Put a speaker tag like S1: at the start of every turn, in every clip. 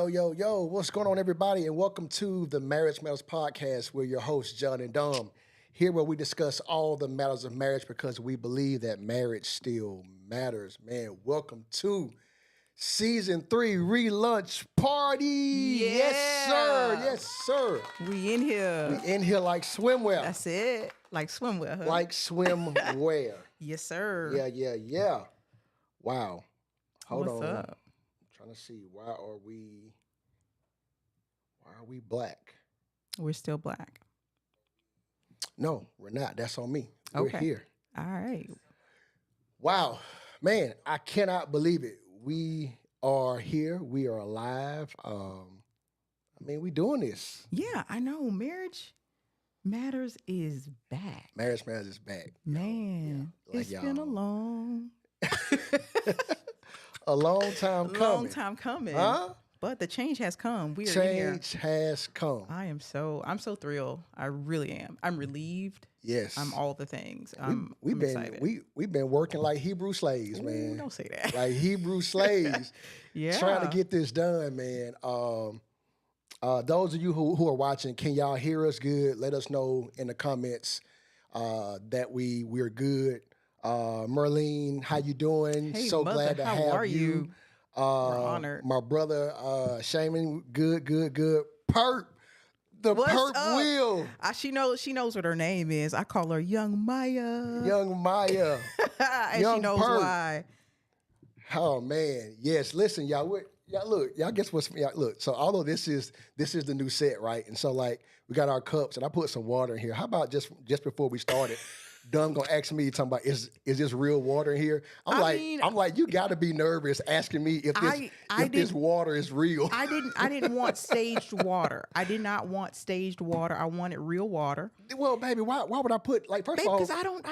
S1: Yo, what's going on, everybody? And welcome to the Marriage Matters Podcast. We're your hosts, John and Dom. Here where we discuss all the matters of marriage because we believe that marriage still matters. Man, welcome to Season 3 Relaunch Party. Yes, sir.
S2: Yeah.
S1: Yes, sir.
S2: We in here.
S1: We in here like swimwear.
S2: That's it. Like swimwear. Huh?
S1: Like swimwear.
S2: Yes, sir.
S1: Yeah. Wow. Hold
S2: What's
S1: on.
S2: up?
S1: Trying to see why are we black?
S2: We're still black.
S1: No, we're not. That's on me. We're
S2: Okay.
S1: here.
S2: All right.
S1: Wow. Man, I cannot believe it. We are here. We are alive. We doing this.
S2: Yeah, I know. Marriage Matters is back.
S1: Marriage Matters is back.
S2: Man,
S1: Yeah, like
S2: it's been a
S1: y'all. A long time coming.
S2: long time coming.
S1: Huh?
S2: But the change has come. We are in here.
S1: Change has come.
S2: I'm so thrilled. I really am. I'm relieved.
S1: Yes.
S2: I'm all the things.
S1: We've
S2: I'm
S1: been
S2: excited.
S1: we've been working like Hebrew slaves,
S2: Ooh,
S1: man.
S2: don't say that.
S1: Like Hebrew slaves.
S2: Yeah.
S1: Trying to get this done, man. Those of you who are watching, can y'all hear us good? Let us know in the comments that we're good. Merlene, how you doing?
S2: Hey,
S1: so
S2: mother,
S1: glad to
S2: how
S1: have
S2: are
S1: you.
S2: you? We're honored.
S1: My brother Shaman, good. Perp, the
S2: What's
S1: Perp
S2: up?
S1: Wheel.
S2: She knows what her name is. I call her Young Maya.
S1: Young Maya.
S2: and
S1: Young
S2: she knows
S1: Perp.
S2: why.
S1: Oh man, yes. Listen, y'all. Look, y'all. Guess what's look. So although this is the new set, right? And so like we got our cups, and I put some water in here. How about just before we started, Dunn gonna ask me talking about is this real water in here? I'm like you got to be nervous asking me if this water is real.
S2: I didn't want staged water. I did not want staged water. I wanted real water.
S1: Well, baby, why would I put like first
S2: Babe,
S1: of all?
S2: because I don't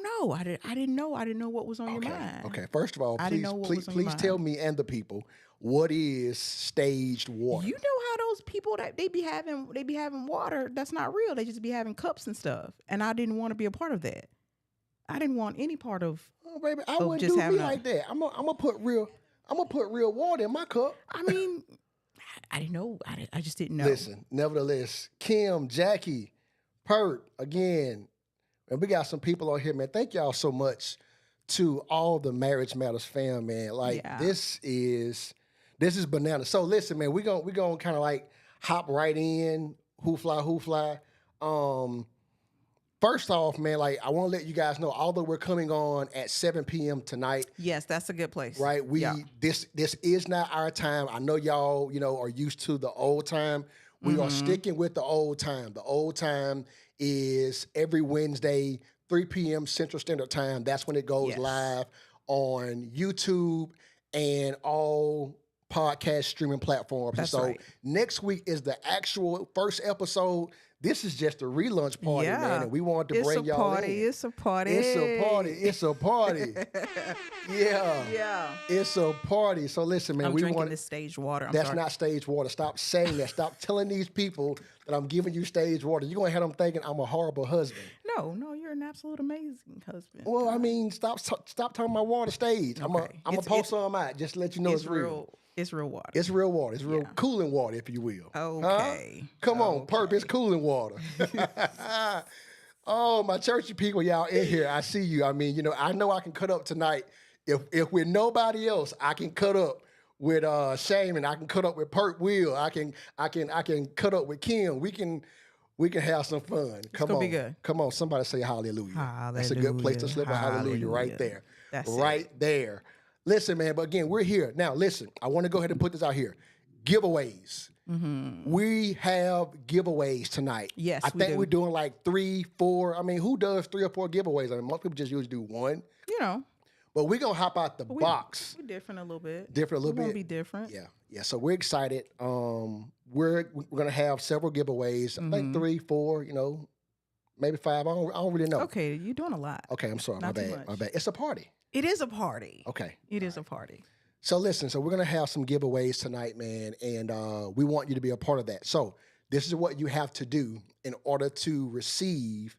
S2: know. I didn't know what was on your mind.
S1: Okay. First of all,
S2: I didn't know what was on your
S1: please
S2: mind.
S1: tell me and the people what is staged water.
S2: You know how those people that they be having water that's not real. They just be having cups and stuff. And I didn't want to be a part of that. I didn't want any part of.
S1: Oh, baby, I wouldn't
S2: just
S1: do me
S2: having
S1: like that. I'm gonna put real water in my cup.
S2: I mean, I didn't know. I just didn't know.
S1: Listen, nevertheless, Kim, Jackie, Perp, again, and we got some people on here, man. Thank y'all so much to all the Marriage Matters fam, man. Like
S2: Yeah.
S1: this is bananas. So listen, man, we gonna kind of like hop right in. Who fly. First off, man, like I want to let you guys know, although we're coming on at 7 p.m. tonight,
S2: Yes, that's a good place.
S1: right? This is not our time. I know y'all, are used to the old time. We are sticking with the old time. The old time is every Wednesday, 3 p.m. Central Standard Time. That's when it goes
S2: Yes.
S1: live on YouTube and all podcast streaming platforms.
S2: That's
S1: so
S2: right.
S1: next week is the actual first episode. This is just a relaunch party, man, and we wanted to bring y'all in.
S2: It's a party.
S1: It's a party. Yeah.
S2: Yeah.
S1: It's a party. So listen, man,
S2: I'm
S1: we
S2: drinking
S1: want
S2: this staged water. I'm
S1: that's
S2: sorry.
S1: not stage water. Stop saying that. Stop telling these people that I'm giving you stage water. You're gonna have them thinking I'm a horrible husband.
S2: No, you're an absolute amazing husband.
S1: Well, I mean, stop talking about water stage. I'm
S2: Okay.
S1: gonna post some out just to let you know it's real.
S2: It's real water.
S1: It's real water. It's real
S2: Yeah.
S1: cooling water, if you will.
S2: Okay.
S1: Huh? Come on, Perp, it's cooling water. Oh, my churchy people, y'all in here. I see you. I mean, I know I can cut up tonight. If with nobody else, I can cut up with Shaman. I can cut up with Perp Will. I can cut up with Kim. We can have some fun. Come
S2: gonna
S1: on.
S2: be good.
S1: Come on. Somebody say hallelujah. That's a good place to slip a hallelujah right
S2: Hallelujah.
S1: there.
S2: That's
S1: right there. Listen, man, but again, we're here. Now, listen, I want to go ahead and put this out here. Giveaways. We have giveaways tonight.
S2: Yes,
S1: I
S2: we
S1: think
S2: do.
S1: we're doing like 3, 4. I mean, who does 3 or 4 giveaways? I mean, most people just usually do one. But we're going to hop out the box.
S2: We're different a little bit.
S1: Different a little
S2: We're gonna
S1: bit.
S2: be different.
S1: Yeah. So we're excited. We're going to have several giveaways. I think 3, 4, maybe 5. I don't really know.
S2: Okay, you're doing a lot.
S1: Okay, I'm sorry.
S2: Not too
S1: My
S2: much.
S1: bad. It's a party.
S2: It is a party.
S1: Okay.
S2: It is a party.
S1: So listen, we're going to have some giveaways tonight, man, and we want you to be a part of that. So this is what you have to do in order to receive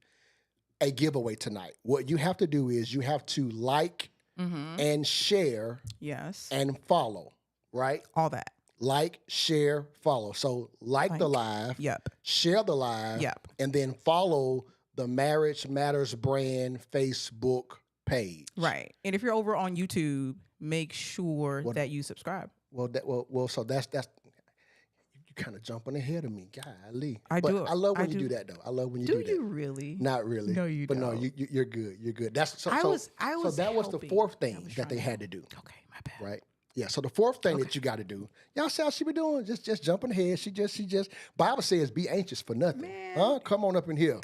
S1: a giveaway tonight. What you have to do is you have to like and share
S2: Yes.
S1: and follow, right?
S2: All that.
S1: like, share, follow. So like the live,
S2: Yep.
S1: share the live,
S2: Yep.
S1: and then follow the Marriage Matters brand Facebook page.
S2: Right. And if you're over on YouTube, make sure
S1: What-
S2: that you subscribe.
S1: Well, so that's you kind of jumping ahead of me, golly.
S2: I
S1: But
S2: do.
S1: I love when
S2: I
S1: you do
S2: do.
S1: that though. I love when you
S2: Do
S1: do that.
S2: you really?
S1: Not really.
S2: No, you
S1: but
S2: don't.
S1: no, you're good. You're good. That's so.
S2: I
S1: so,
S2: was
S1: so that was the
S2: helping.
S1: fourth
S2: I
S1: thing
S2: was
S1: that they
S2: trying
S1: had to do,
S2: Okay, my bad.
S1: right? Yeah. So the fourth thing
S2: Okay.
S1: that you got to do, y'all see how she be doing? Just jumping ahead. She just. Bible says, "Be anxious for nothing."
S2: Man.
S1: Huh? Come on up in here.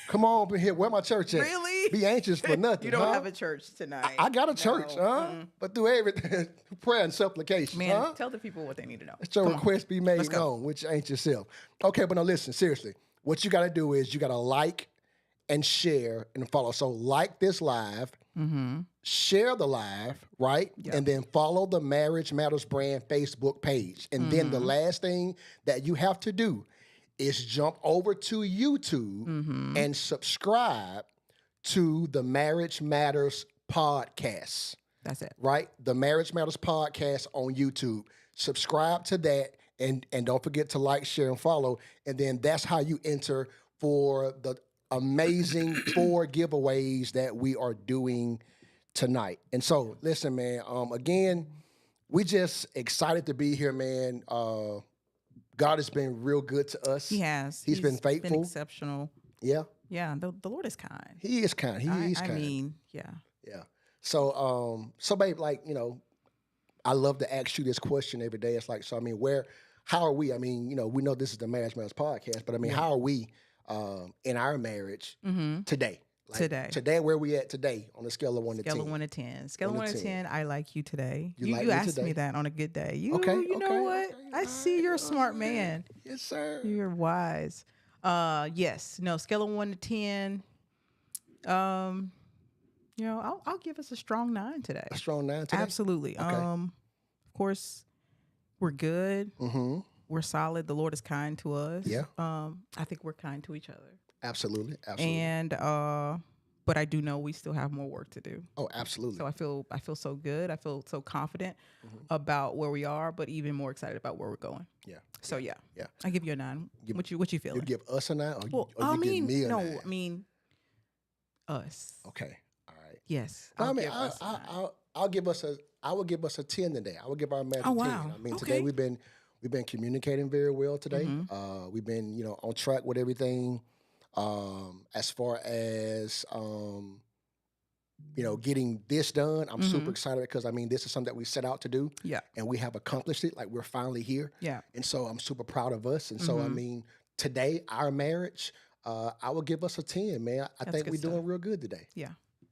S1: Come on up in here. Where my church at?
S2: Really?
S1: Be anxious for nothing.
S2: You don't
S1: huh?
S2: have a church tonight.
S1: I got a church,
S2: No.
S1: huh? But through everything, prayer and supplication,
S2: Man,
S1: huh?
S2: tell the people what they need to know.
S1: Let your
S2: Come on.
S1: request be made
S2: Let's go.
S1: known, which ain't yourself. Okay, but now listen, seriously. What you got to do is you got to like and share and follow. So like this live,
S2: Mm-hmm.
S1: share the live, right?
S2: Yep.
S1: And then follow the Marriage Matters brand Facebook page. And then the last thing that you have to do is jump over to YouTube
S2: Mm-hmm.
S1: and subscribe to the Marriage Matters podcast.
S2: That's it.
S1: Right? The Marriage Matters podcast on YouTube. Subscribe to that and don't forget to like, share, and follow. And then that's how you enter for the amazing 4 giveaways that we are doing tonight. And so, listen, man, again, we just excited to be here, man. God has been real good to us.
S2: He has.
S1: He's been faithful.
S2: exceptional.
S1: Yeah,
S2: Yeah, the Lord is kind.
S1: he is kind. He's
S2: I
S1: kind.
S2: mean, yeah.
S1: Yeah. So, babe, like, I love to ask you this question every day. It's like, so, I mean, how are we? I mean, we know this is the Marriage Matters podcast, but I mean, how are we in our marriage
S2: Mm-hmm.
S1: today?
S2: Today,
S1: where we at today on a scale of 1 to 10?
S2: Scale of 1 to 10. Scale of
S1: 1
S2: 1
S1: to
S2: to
S1: 10.
S2: 10. I like you today.
S1: You
S2: You,
S1: like
S2: you
S1: me
S2: asked
S1: today?
S2: me that on a good day. You
S1: Okay,
S2: you know
S1: okay,
S2: what?
S1: okay.
S2: I see you're a smart man.
S1: Yes, sir.
S2: You're wise. Yes. No, scale of 1 to 10. I'll give us a strong 9 today.
S1: A strong 9 today.
S2: Absolutely.
S1: Okay.
S2: Of course, we're good.
S1: Mm-hmm.
S2: We're solid. The Lord is kind to us.
S1: Yeah.
S2: I think we're kind to each other.
S1: Absolutely. Absolutely.
S2: And but I do know we still have more work to do.
S1: Oh, absolutely.
S2: So I feel so good. I feel so confident about where we are, but even more excited about where we're going.
S1: Yeah.
S2: So yeah.
S1: Yeah.
S2: I give you a 9. What you
S1: You
S2: feeling?
S1: give us a 9, or
S2: Well,
S1: you
S2: I
S1: give
S2: mean,
S1: me a
S2: no,
S1: 9?
S2: I mean us.
S1: Okay. All right.
S2: Yes.
S1: No, I
S2: I'll
S1: mean,
S2: give us a 9.
S1: I will give us a 10 today. I will give our marriage
S2: Oh,
S1: a 10.
S2: wow.
S1: I mean,
S2: Okay.
S1: today we've been communicating very well today.
S2: Mm-hmm.
S1: We've been, on track with everything. As far as getting this done, I'm super excited because I mean, this is something that we set out to do.
S2: Yeah.
S1: And we have accomplished it. Like, we're finally here.
S2: Yeah.
S1: And so I'm super proud of us. And so, I mean, today, our marriage, I will give us a 10, man. I think
S2: good
S1: we're
S2: stuff.
S1: doing real good today.
S2: Yeah.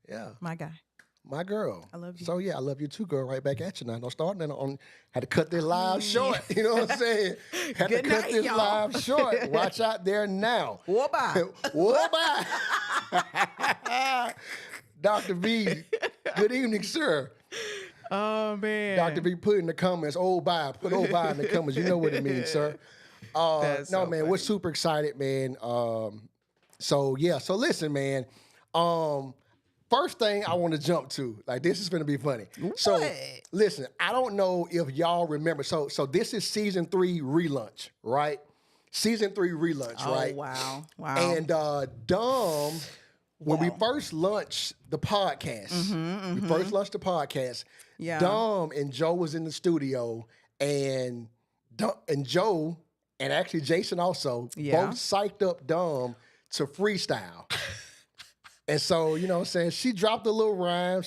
S1: Yeah.
S2: My guy.
S1: My girl.
S2: I love you.
S1: So yeah, I love you too, girl. Right back at you now. Don't start then had to cut this live short. You know what I'm saying? Had
S2: Good
S1: to cut
S2: night,
S1: this
S2: y'all.
S1: live short. Watch out there now.
S2: Whoa, bye.
S1: Whoa, bye. Dr. V, good evening, sir.
S2: Oh man.
S1: Dr. V, put in the comments, oh, bye. Put oh, bye in the comments. You know what it means, sir.
S2: That's
S1: No,
S2: so
S1: man, we're super excited, man. So listen, man. First thing I want to jump to, like, this is going to be funny. So
S2: What?
S1: listen, I don't know if y'all remember. So this is season 3 relaunch, right? Season 3 relaunch,
S2: Oh
S1: right?
S2: wow. Wow.
S1: And Dom, when we
S2: Wow.
S1: first launched the podcast, we first launched the podcast.
S2: Yeah.
S1: Dom and Joe was in the studio, and Joe and actually Jason also
S2: Yeah.
S1: both psyched up Dom to freestyle. And so, you know what I'm saying? She dropped a little rhyme.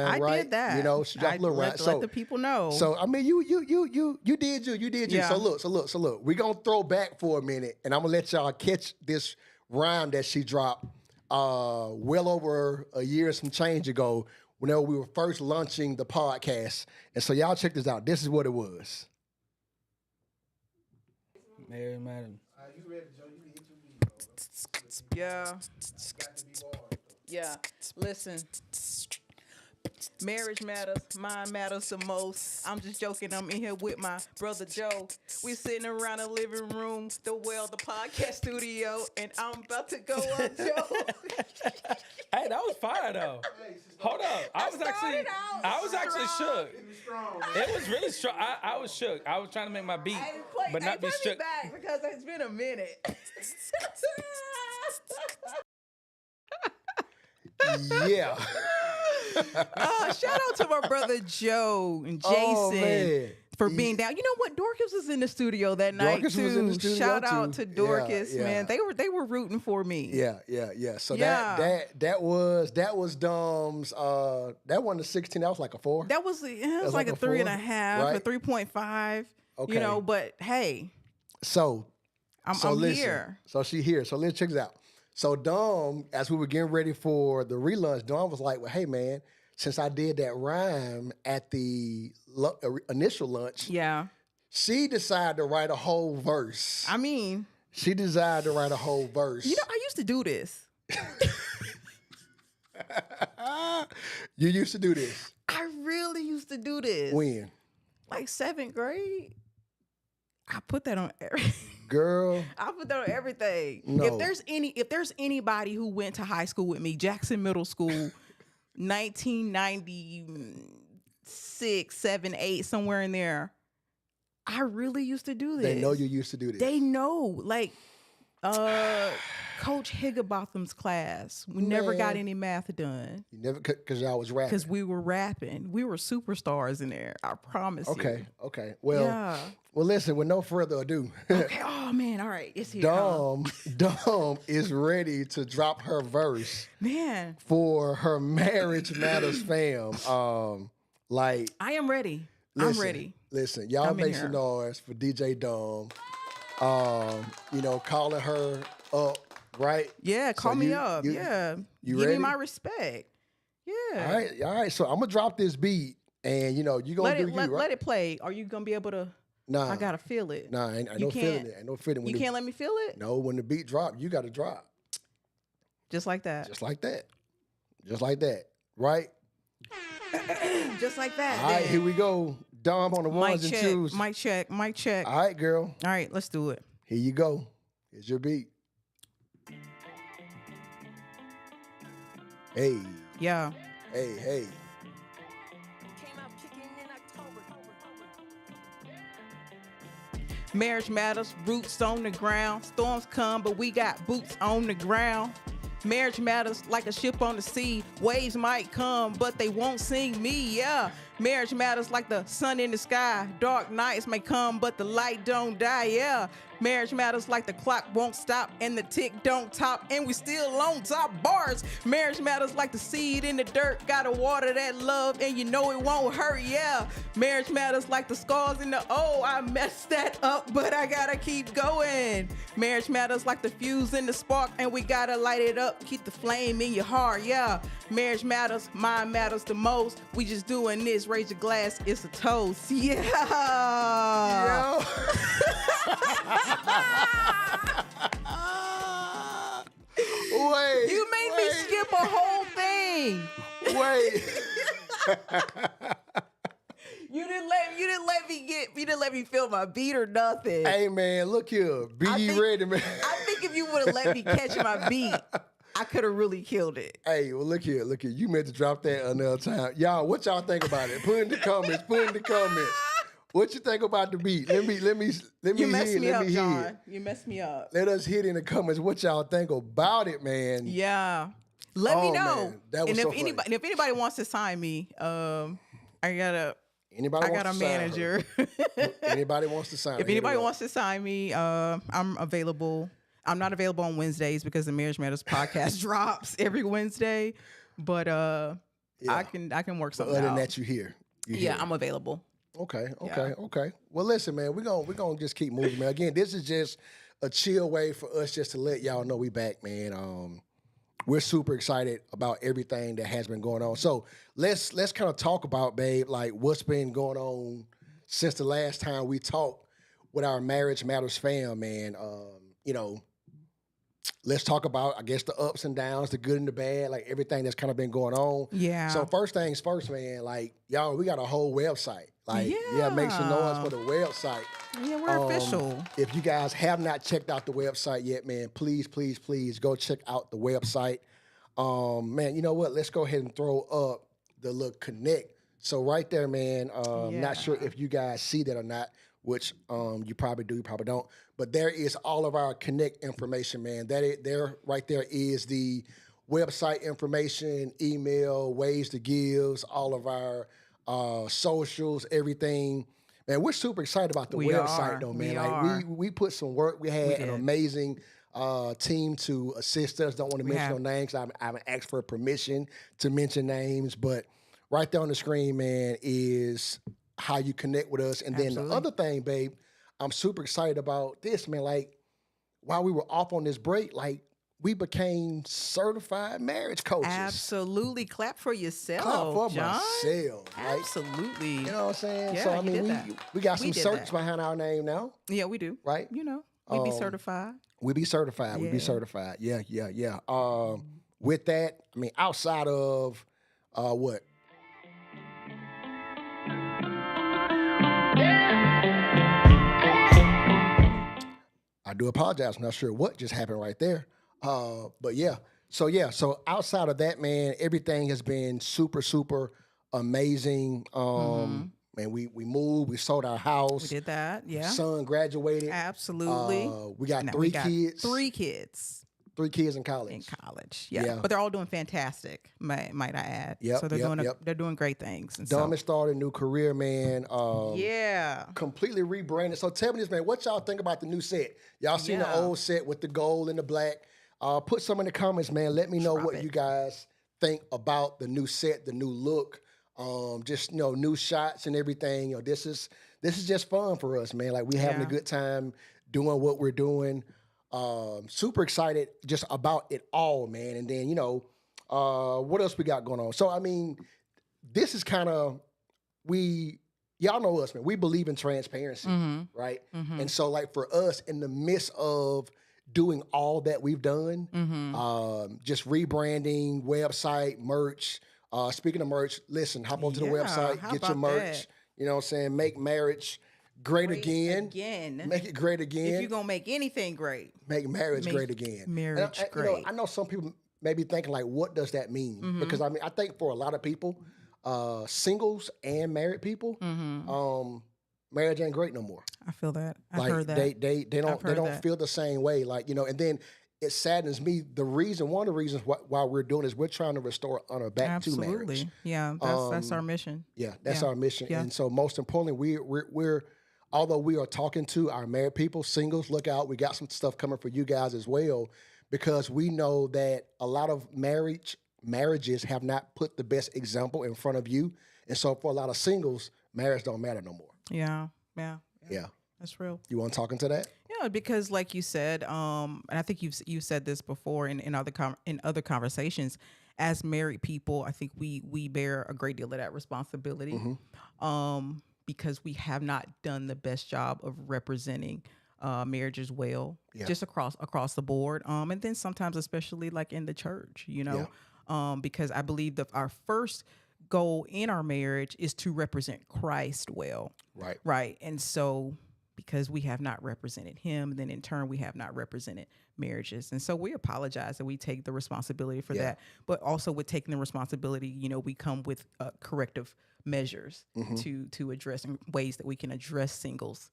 S2: I
S1: right?
S2: did that.
S1: You know, she dropped a little rhyme.
S2: Let the people know.
S1: So I mean, you did you.
S2: Yeah.
S1: So look. We're gonna throw back for a minute, and I'm gonna let y'all catch this rhyme that she dropped well over a year and some change ago, whenever we were first launching the podcast. And so y'all check this out. This is what it was.
S3: Marriage Matters.
S2: Yeah. Yeah. Listen. Marriage matters. Mine matters the most. I'm just joking. I'm in here with my brother Joe. We sitting around the living room, the podcast studio, and I'm about to go up, Joe.
S3: Hey, that was fire though. Hold up. I was actually shook. It was really strong. I was shook. I was trying to make my beat, but not be shook.
S2: back because it's been a minute.
S1: Yeah.
S2: Shout out to my brother Joe and Jason
S1: Oh, man.
S2: for being down. You know what? Dorcas was in the studio that night
S1: Dorcas
S2: too.
S1: was in the studio,
S2: Shout out
S1: too.
S2: to Dorcas,
S1: Yeah, yeah.
S2: man. They were rooting for me.
S1: Yeah. So
S2: Yeah.
S1: that was Dom's. That wasn't a 16. That was like a 4.
S2: That was it was
S1: like
S2: like
S1: a
S2: a 3.5,
S1: 4,
S2: a
S1: right?
S2: 3.5.
S1: Okay.
S2: You know, but hey,
S1: So
S2: I'm
S1: listen.
S2: here.
S1: So she here. So let's check this out. So Dom, as we were getting ready for the relaunch, Dom was like, "Well, hey man, since I did that rhyme at the initial lunch,
S2: Yeah.
S1: she decided to write a whole verse.
S2: I mean,
S1: She decided to write a whole verse.
S2: you know, I used to do this.
S1: You used to do this
S2: I really used to do this.
S1: when,
S2: Like 7th grade. I put that on
S1: girl.
S2: I put that on everything.
S1: No.
S2: If there's anybody who went to high school with me, Jackson Middle School, 1996, 7, 8, somewhere in there, I really used to do this.
S1: They know you used to do this.
S2: They know. Like, Coach Higginbotham's class, we never got
S1: Man.
S2: any math done
S1: You never, because y'all was rapping.
S2: because we were rapping. We were superstars in there. I promise you.
S1: Okay. Well,
S2: Yeah.
S1: well, listen. With no further ado,
S2: Okay. Oh man. All right. It's here. huh?
S1: Dom is ready to drop her verse
S2: Man,
S1: for her Marriage Matters fam. Like,
S2: I am ready.
S1: listen,
S2: I'm ready.
S1: Listen, y'all
S2: I'm in
S1: make some
S2: here.
S1: noise for DJ Dom. You know, calling her up, right?
S2: Yeah. Call me
S1: you-
S2: up.
S1: you-
S2: Yeah.
S1: you
S2: Give
S1: ready?
S2: me my respect. Yeah.
S1: All right. So I'm gonna drop this beat, and you know, you gonna
S2: Let
S1: do
S2: it
S1: you,
S2: let,
S1: right?
S2: let it play. Are you gonna be able to?
S1: Nah,
S2: I gotta feel it.
S1: Nah, I
S2: You
S1: no feeling
S2: can't-
S1: it. I no feeling.
S2: You can't let me feel it.
S1: No, when the beat drop, you got to drop
S2: Just like that.
S1: just like that, right?
S2: Just like that.
S1: All right,
S2: then.
S1: here we go. Dom on the
S2: Mic
S1: ones and
S2: check.
S1: twos.
S2: Mic check. Mic check.
S1: All right, girl.
S2: All right. Let's do it.
S1: Here you go. Here's your beat. Hey,
S2: Yeah.
S1: hey.
S4: Came out kicking in October.
S2: Marriage matters, roots on the ground. Storms come, but we got boots on the ground. Marriage matters like a ship on the sea. Waves might come, but they won't sing me, yeah. Marriage matters like the sun in the sky. Dark nights may come, but the light don't die, yeah. Marriage matters like the clock won't stop and the tick don't top, and we still on top bars. Marriage matters like the seed in the dirt. Gotta water that love, and you know it won't hurt, yeah. Marriage matters like the scars in the I messed that up, but I gotta keep going. Marriage matters like the fuse in the spark, and we gotta light it up. Keep the flame in your heart, yeah. Marriage matters, mine matters the most. We just doing this, raise your glass, it's a toast, yeah.
S1: Yo. Wait.
S2: You made me skip a whole thing.
S1: Wait.
S2: You didn't let me feel my beat or nothing.
S1: Hey man, look here. Be
S2: I
S1: ye
S2: think-
S1: ready, man.
S2: I think if you would have let me catch my beat, I could have really killed it.
S1: Hey, well, look here. You meant to drop that another time. Y'all, what y'all think about it? Put in the comments. What you think about the beat? Let me
S2: You messed
S1: hear.
S2: me
S1: Let
S2: up,
S1: me hear.
S2: John. You messed me up.
S1: Let us hit in the comments what y'all think about it, man.
S2: Yeah. Let me
S1: Oh,
S2: know.
S1: man. That was
S2: And
S1: so
S2: if
S1: funny.
S2: anybody wants to sign me, I got a
S1: Anybody wants
S2: a
S1: to sign her?
S2: manager.
S1: Anybody wants to sign her,
S2: If
S1: hit
S2: anybody
S1: her up.
S2: wants to sign me, I'm available. I'm not available on Wednesdays because the Marriage Matters podcast drops every Wednesday. But
S1: Yeah.
S2: I can work
S1: But
S2: something
S1: other
S2: out.
S1: than that, you here.
S2: Yeah, I'm available.
S1: Okay. Well, listen, man, we're gonna just keep moving, man. Again, this is just a chill way for us just to let y'all know we back, man. We're super excited about everything that has been going on. So let's kind of talk about, babe, like what's been going on since the last time we talked with our Marriage Matters fam, man. You know, let's talk about, I guess, the ups and downs, the good and the bad, like everything that's kind of been going on.
S2: Yeah.
S1: So first things first, man, like y'all, we got a whole website. Like, yeah, make some noise for the website.
S2: Yeah, we're official.
S1: If you guys have not checked out the website yet, man, please go check out the website. Man, you know what? Let's go ahead and throw up the little connect. So right there, man. Not sure if you guys see that or not, which you probably do, you probably don't. But there is all of our connect information, man. There, right there is the website information, email, ways to give, all of our socials, everything. Man, we're super excited about the website, though, man. We put some work. We had an amazing team to assist us. Don't want to mention no names. I haven't asked for permission to mention names, but right there on the screen, man, is how you connect with us. And then the other thing, babe, I'm super excited about this, man. Like, while we were off on this break, like, we became certified marriage coaches.
S2: Absolutely. Clap for yourself,
S1: Clap for
S2: John.
S1: myself. Right?
S2: Absolutely.
S1: You know what I'm saying?
S2: Yeah,
S1: So, I mean, we got some certs behind our name now.
S2: Yeah, we do.
S1: Right?
S2: You know, we be certified.
S1: We be certified. We be certified. Yeah. With that, I mean, outside of what? I do apologize. I'm not sure what just happened right there. But yeah. So outside of that, man, everything has been super, super amazing. Man, we moved, we sold our house.
S2: We did that, yeah.
S1: Son graduated.
S2: Absolutely.
S1: We got three kids.
S2: 3 kids.
S1: 3 kids in college.
S2: Yeah. But they're all doing fantastic, might I add.
S1: Yep,
S2: so they're doing great things. And
S1: Dom has started a new career, man.
S2: Yeah.
S1: Completely rebranded. So tell me this, man, what y'all think about the new set? Y'all seen the old set with the gold and the black? Put some in the comments, man. Let me know what you guys think about the new set, the new look. Just new shots and everything. This is just fun for us, man. Like, we having a good time doing what we're doing. Super excited just about it all, man. And then what else we got going on? So I mean, this is kind of y'all know us, man. We believe in transparency, right? And so, like, for us, in the midst of doing all that we've done, just rebranding, website, merch. Speaking of merch, listen, hop onto the website, get your merch. That? You know what I'm saying? Make marriage great again. Make it great again.
S2: If you're going to make anything great.
S1: Make marriage great again.
S2: Marriage great.
S1: I know some people may be thinking, like, what does that mean? Because, I mean, I think for a lot of people, singles and married people, marriage ain't great no more.
S2: I feel that.
S1: I've
S2: heard that.
S1: They don't feel the same way. Like, and then it saddens me. One of the reasons why we're doing is we're trying to restore honor back to marriage.
S2: Yeah, that's our mission.
S1: Yeah, that's our mission. Yeah. And so, most importantly, we're although we are talking to our married people, singles, look out. We got some stuff coming for you guys as well, because we know that a lot of marriages have not put the best example in front of you. And so, for a lot of singles, marriage don't matter no more.
S2: Yeah. That's real.
S1: You want to talk into that?
S2: Yeah, because like you said, and I think you said this before in other conversations, as married people, I think we bear a great deal of that responsibility, because we have not done the best job of representing marriage as well, just across the board, and then sometimes especially like in the church, because I believe that our first goal in our marriage is to represent Christ well, right, and so, because we have not represented him, then in turn we have not represented marriages. And so we apologize and we take the responsibility for that. But also with taking the responsibility, we come with corrective measures to address ways that we can address singles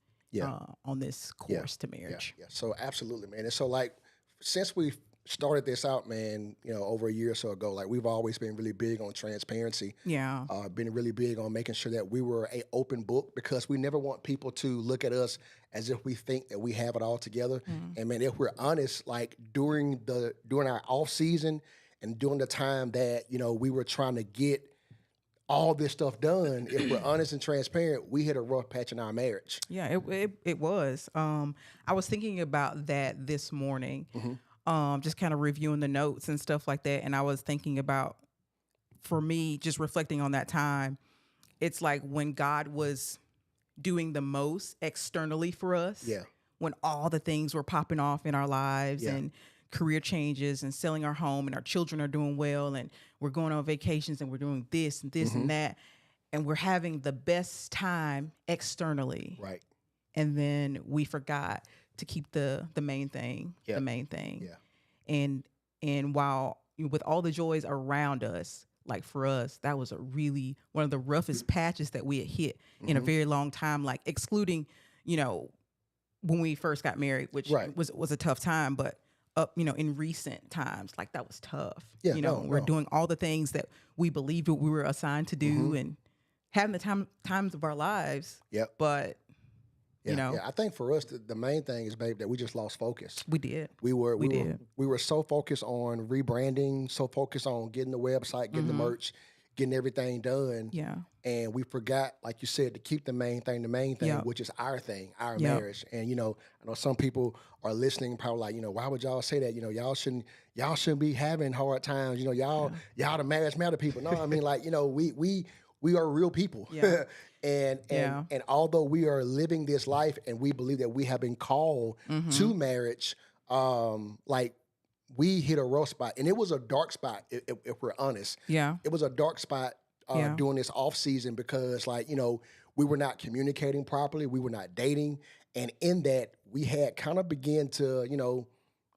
S2: on this course to marriage.
S1: Yeah. So absolutely, man. And so, like, since we started this out, man, over a year or so ago, like, we've always been really big on transparency.
S2: Yeah.
S1: Been really big on making sure that we were an open book, because we never want people to look at us as if we think that we have it all together. And man, if we're honest, like, during our off season and during the time that, we were trying to get all this stuff done, if we're honest and transparent, we hit a rough patch in our marriage.
S2: Yeah, it was. I was thinking about that this morning. Just kind of reviewing the notes and stuff like that. And I was thinking about, for me, just reflecting on that time, it's like when God was doing the most externally for us, when all the things were popping off in our lives and career changes and selling our home and our children are doing well and we're going on vacations and we're doing this and this and that, and we're having the best time externally.
S1: Right.
S2: And then we forgot to keep the main thing, the main thing.
S1: Yeah.
S2: And while, with all the joys around us, like for us, that was a really one of the roughest patches that we had hit in a very long time, like excluding, you know, when we first got married, which
S1: Right.
S2: was a tough time, but you know, in recent times, like that was tough.
S1: Yeah,
S2: you know,
S1: no,
S2: we're
S1: no.
S2: doing all the things that we believed what we were assigned to do and having the times of our lives.
S1: Yep.
S2: But
S1: Yeah,
S2: you know,
S1: I think for us, the main thing is, babe, that we just lost focus.
S2: we did.
S1: We were
S2: did.
S1: we were so focused on rebranding, so focused on getting the website, getting the merch, getting everything done.
S2: Yeah.
S1: And we forgot, like you said, to keep the main thing,
S2: Yep.
S1: which is our thing, our
S2: Yep.
S1: marriage. And you know, I know some people are listening, probably like, you know, why would y'all say that? You know, y'all shouldn't be having hard times. You know, y'all the marriage matter people. No, I mean, like, you know, we are real people.
S2: Yeah.
S1: and
S2: Yeah.
S1: and although we are living this life and we believe that we have been called to marriage, like we hit a rough spot, and it was a dark spot if we're honest.
S2: Yeah.
S1: It was a dark spot
S2: Yeah.
S1: during this off season because, like, you know, we were not communicating properly, we were not dating, and in that we had kind of began to, you know,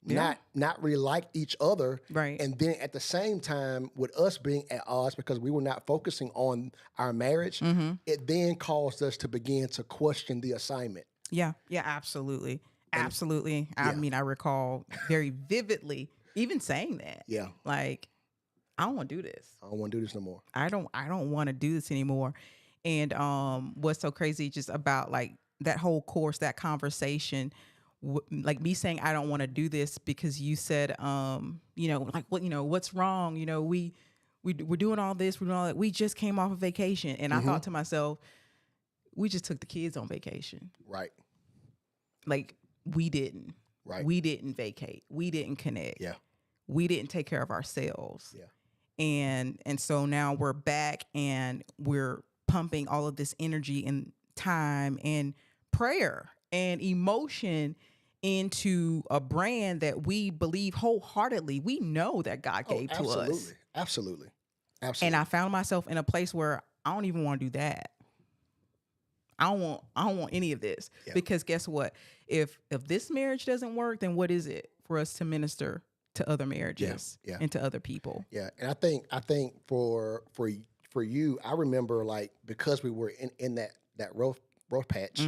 S1: not really like each other.
S2: Right.
S1: And then at the same time, with us being at odds because we were not focusing on our marriage, it then caused us to begin to question the assignment.
S2: Yeah. Yeah. Absolutely. Absolutely. I mean, I recall very vividly even saying that.
S1: Yeah.
S2: Like, I don't want to do this.
S1: I don't want to do this no more.
S2: I don't want to do this anymore. And what's so crazy just about like that whole course, that conversation, like me saying I don't want to do this because you said, you know, like what, you know, what's wrong? You know, we're doing all this, we're doing all that. We just came off of vacation, and I thought to myself, we just took the kids on vacation.
S1: Right.
S2: Like we didn't.
S1: Right.
S2: We didn't vacate. We didn't connect.
S1: Yeah.
S2: We didn't take care of ourselves.
S1: Yeah.
S2: And so now we're back and we're pumping all of this energy and time and prayer and emotion into a brand that we believe wholeheartly. We know that God gave to us.
S1: Absolutely.
S2: And I found myself in a place where I don't even want to do that. I don't want any of this because guess what? If this marriage doesn't work, then what is it for us to minister to other marriages and to other people?
S1: Yeah, and I think for you, I remember like because we were in that rough patch,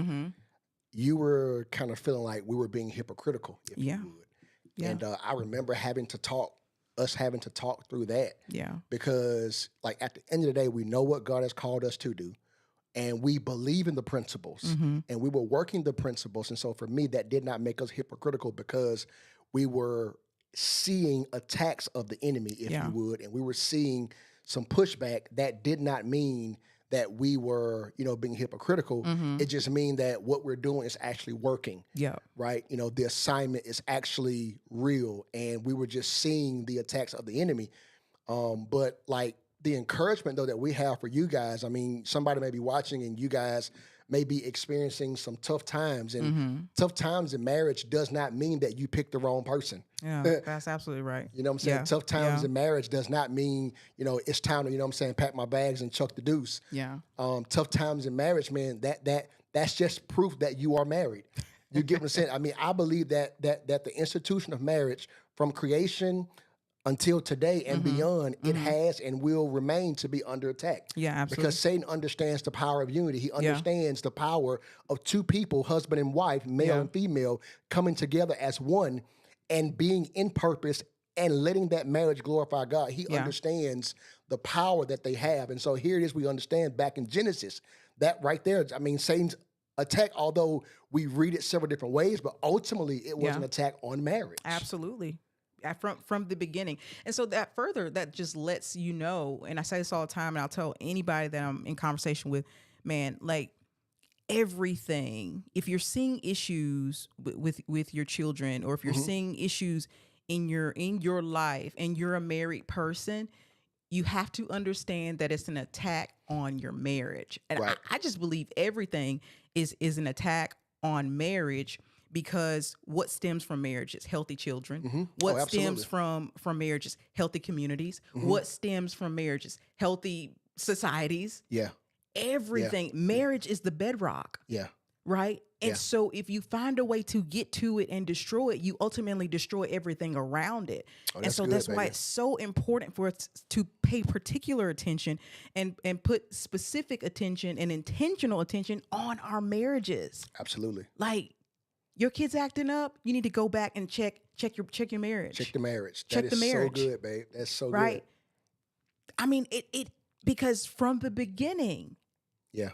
S1: you were kind of feeling like we were being hypocritical, if you would.
S2: Yeah.
S1: And I remember having to talk through that.
S2: Yeah.
S1: Because like at the end of the day, we know what God has called us to do. And we believe in the principles, and we were working the principles. And so for me, that did not make us hypocritical because we were seeing attacks of the enemy, if you would, and we were seeing some pushback. That did not mean that we were, you know, being hypocritical. It just means that what we're doing is actually working.
S2: Yeah.
S1: Right. You know, the assignment is actually real, and we were just seeing the attacks of the enemy. But like, the encouragement, though, that we have for you guys, I mean, somebody may be watching and you guys may be experiencing some tough times. And tough times in marriage does not mean that you picked the wrong person.
S2: Yeah, that's absolutely right.
S1: You know what I'm saying?
S2: Yeah.
S1: Tough times in marriage does not mean, you know, it's time to, you know what I'm saying, pack my bags and chuck the deuce.
S2: Yeah.
S1: Tough times in marriage, man, that's just proof that you are married. You get what I'm saying? I mean, I believe that the institution of marriage from creation until today and beyond, it has and will remain to be under attack.
S2: Yeah, absolutely.
S1: Because Satan understands the power of unity. He understands the power of two people, husband and wife, male and female, coming together as one and being in purpose and letting that marriage glorify God. He understands the power that they have. And so here it is, we understand back in Genesis, that right there, I mean, Satan's attack, although we read it several different ways, but ultimately it was an attack on marriage.
S2: Absolutely. From the beginning. And so that just lets you know, and I say this all the time, and I'll tell anybody that I'm in conversation with, man, like everything, if you're seeing issues with your children, or if you're seeing issues in your life and you're a married person, you have to understand that it's an attack on your marriage. And I just believe everything is an attack on marriage. Because what stems from marriage is healthy children. What stems from marriage is healthy communities. What stems from marriage is healthy societies.
S1: Yeah.
S2: Everything. Marriage is the bedrock.
S1: Yeah.
S2: right? And
S1: Yeah.
S2: so if you find a way to get to it and destroy it, you ultimately destroy everything around it.
S1: Oh,
S2: And
S1: that's
S2: so
S1: good,
S2: that's why
S1: baby.
S2: it's so important for us to pay particular attention and put specific attention and intentional attention on our marriages.
S1: Absolutely.
S2: Like your kids acting up, you need to go back and check your marriage.
S1: Check the marriage.
S2: Check
S1: That
S2: the
S1: is
S2: marriage.
S1: so good, babe. That's so
S2: right?
S1: good.
S2: I mean, it because from the beginning
S1: Yeah.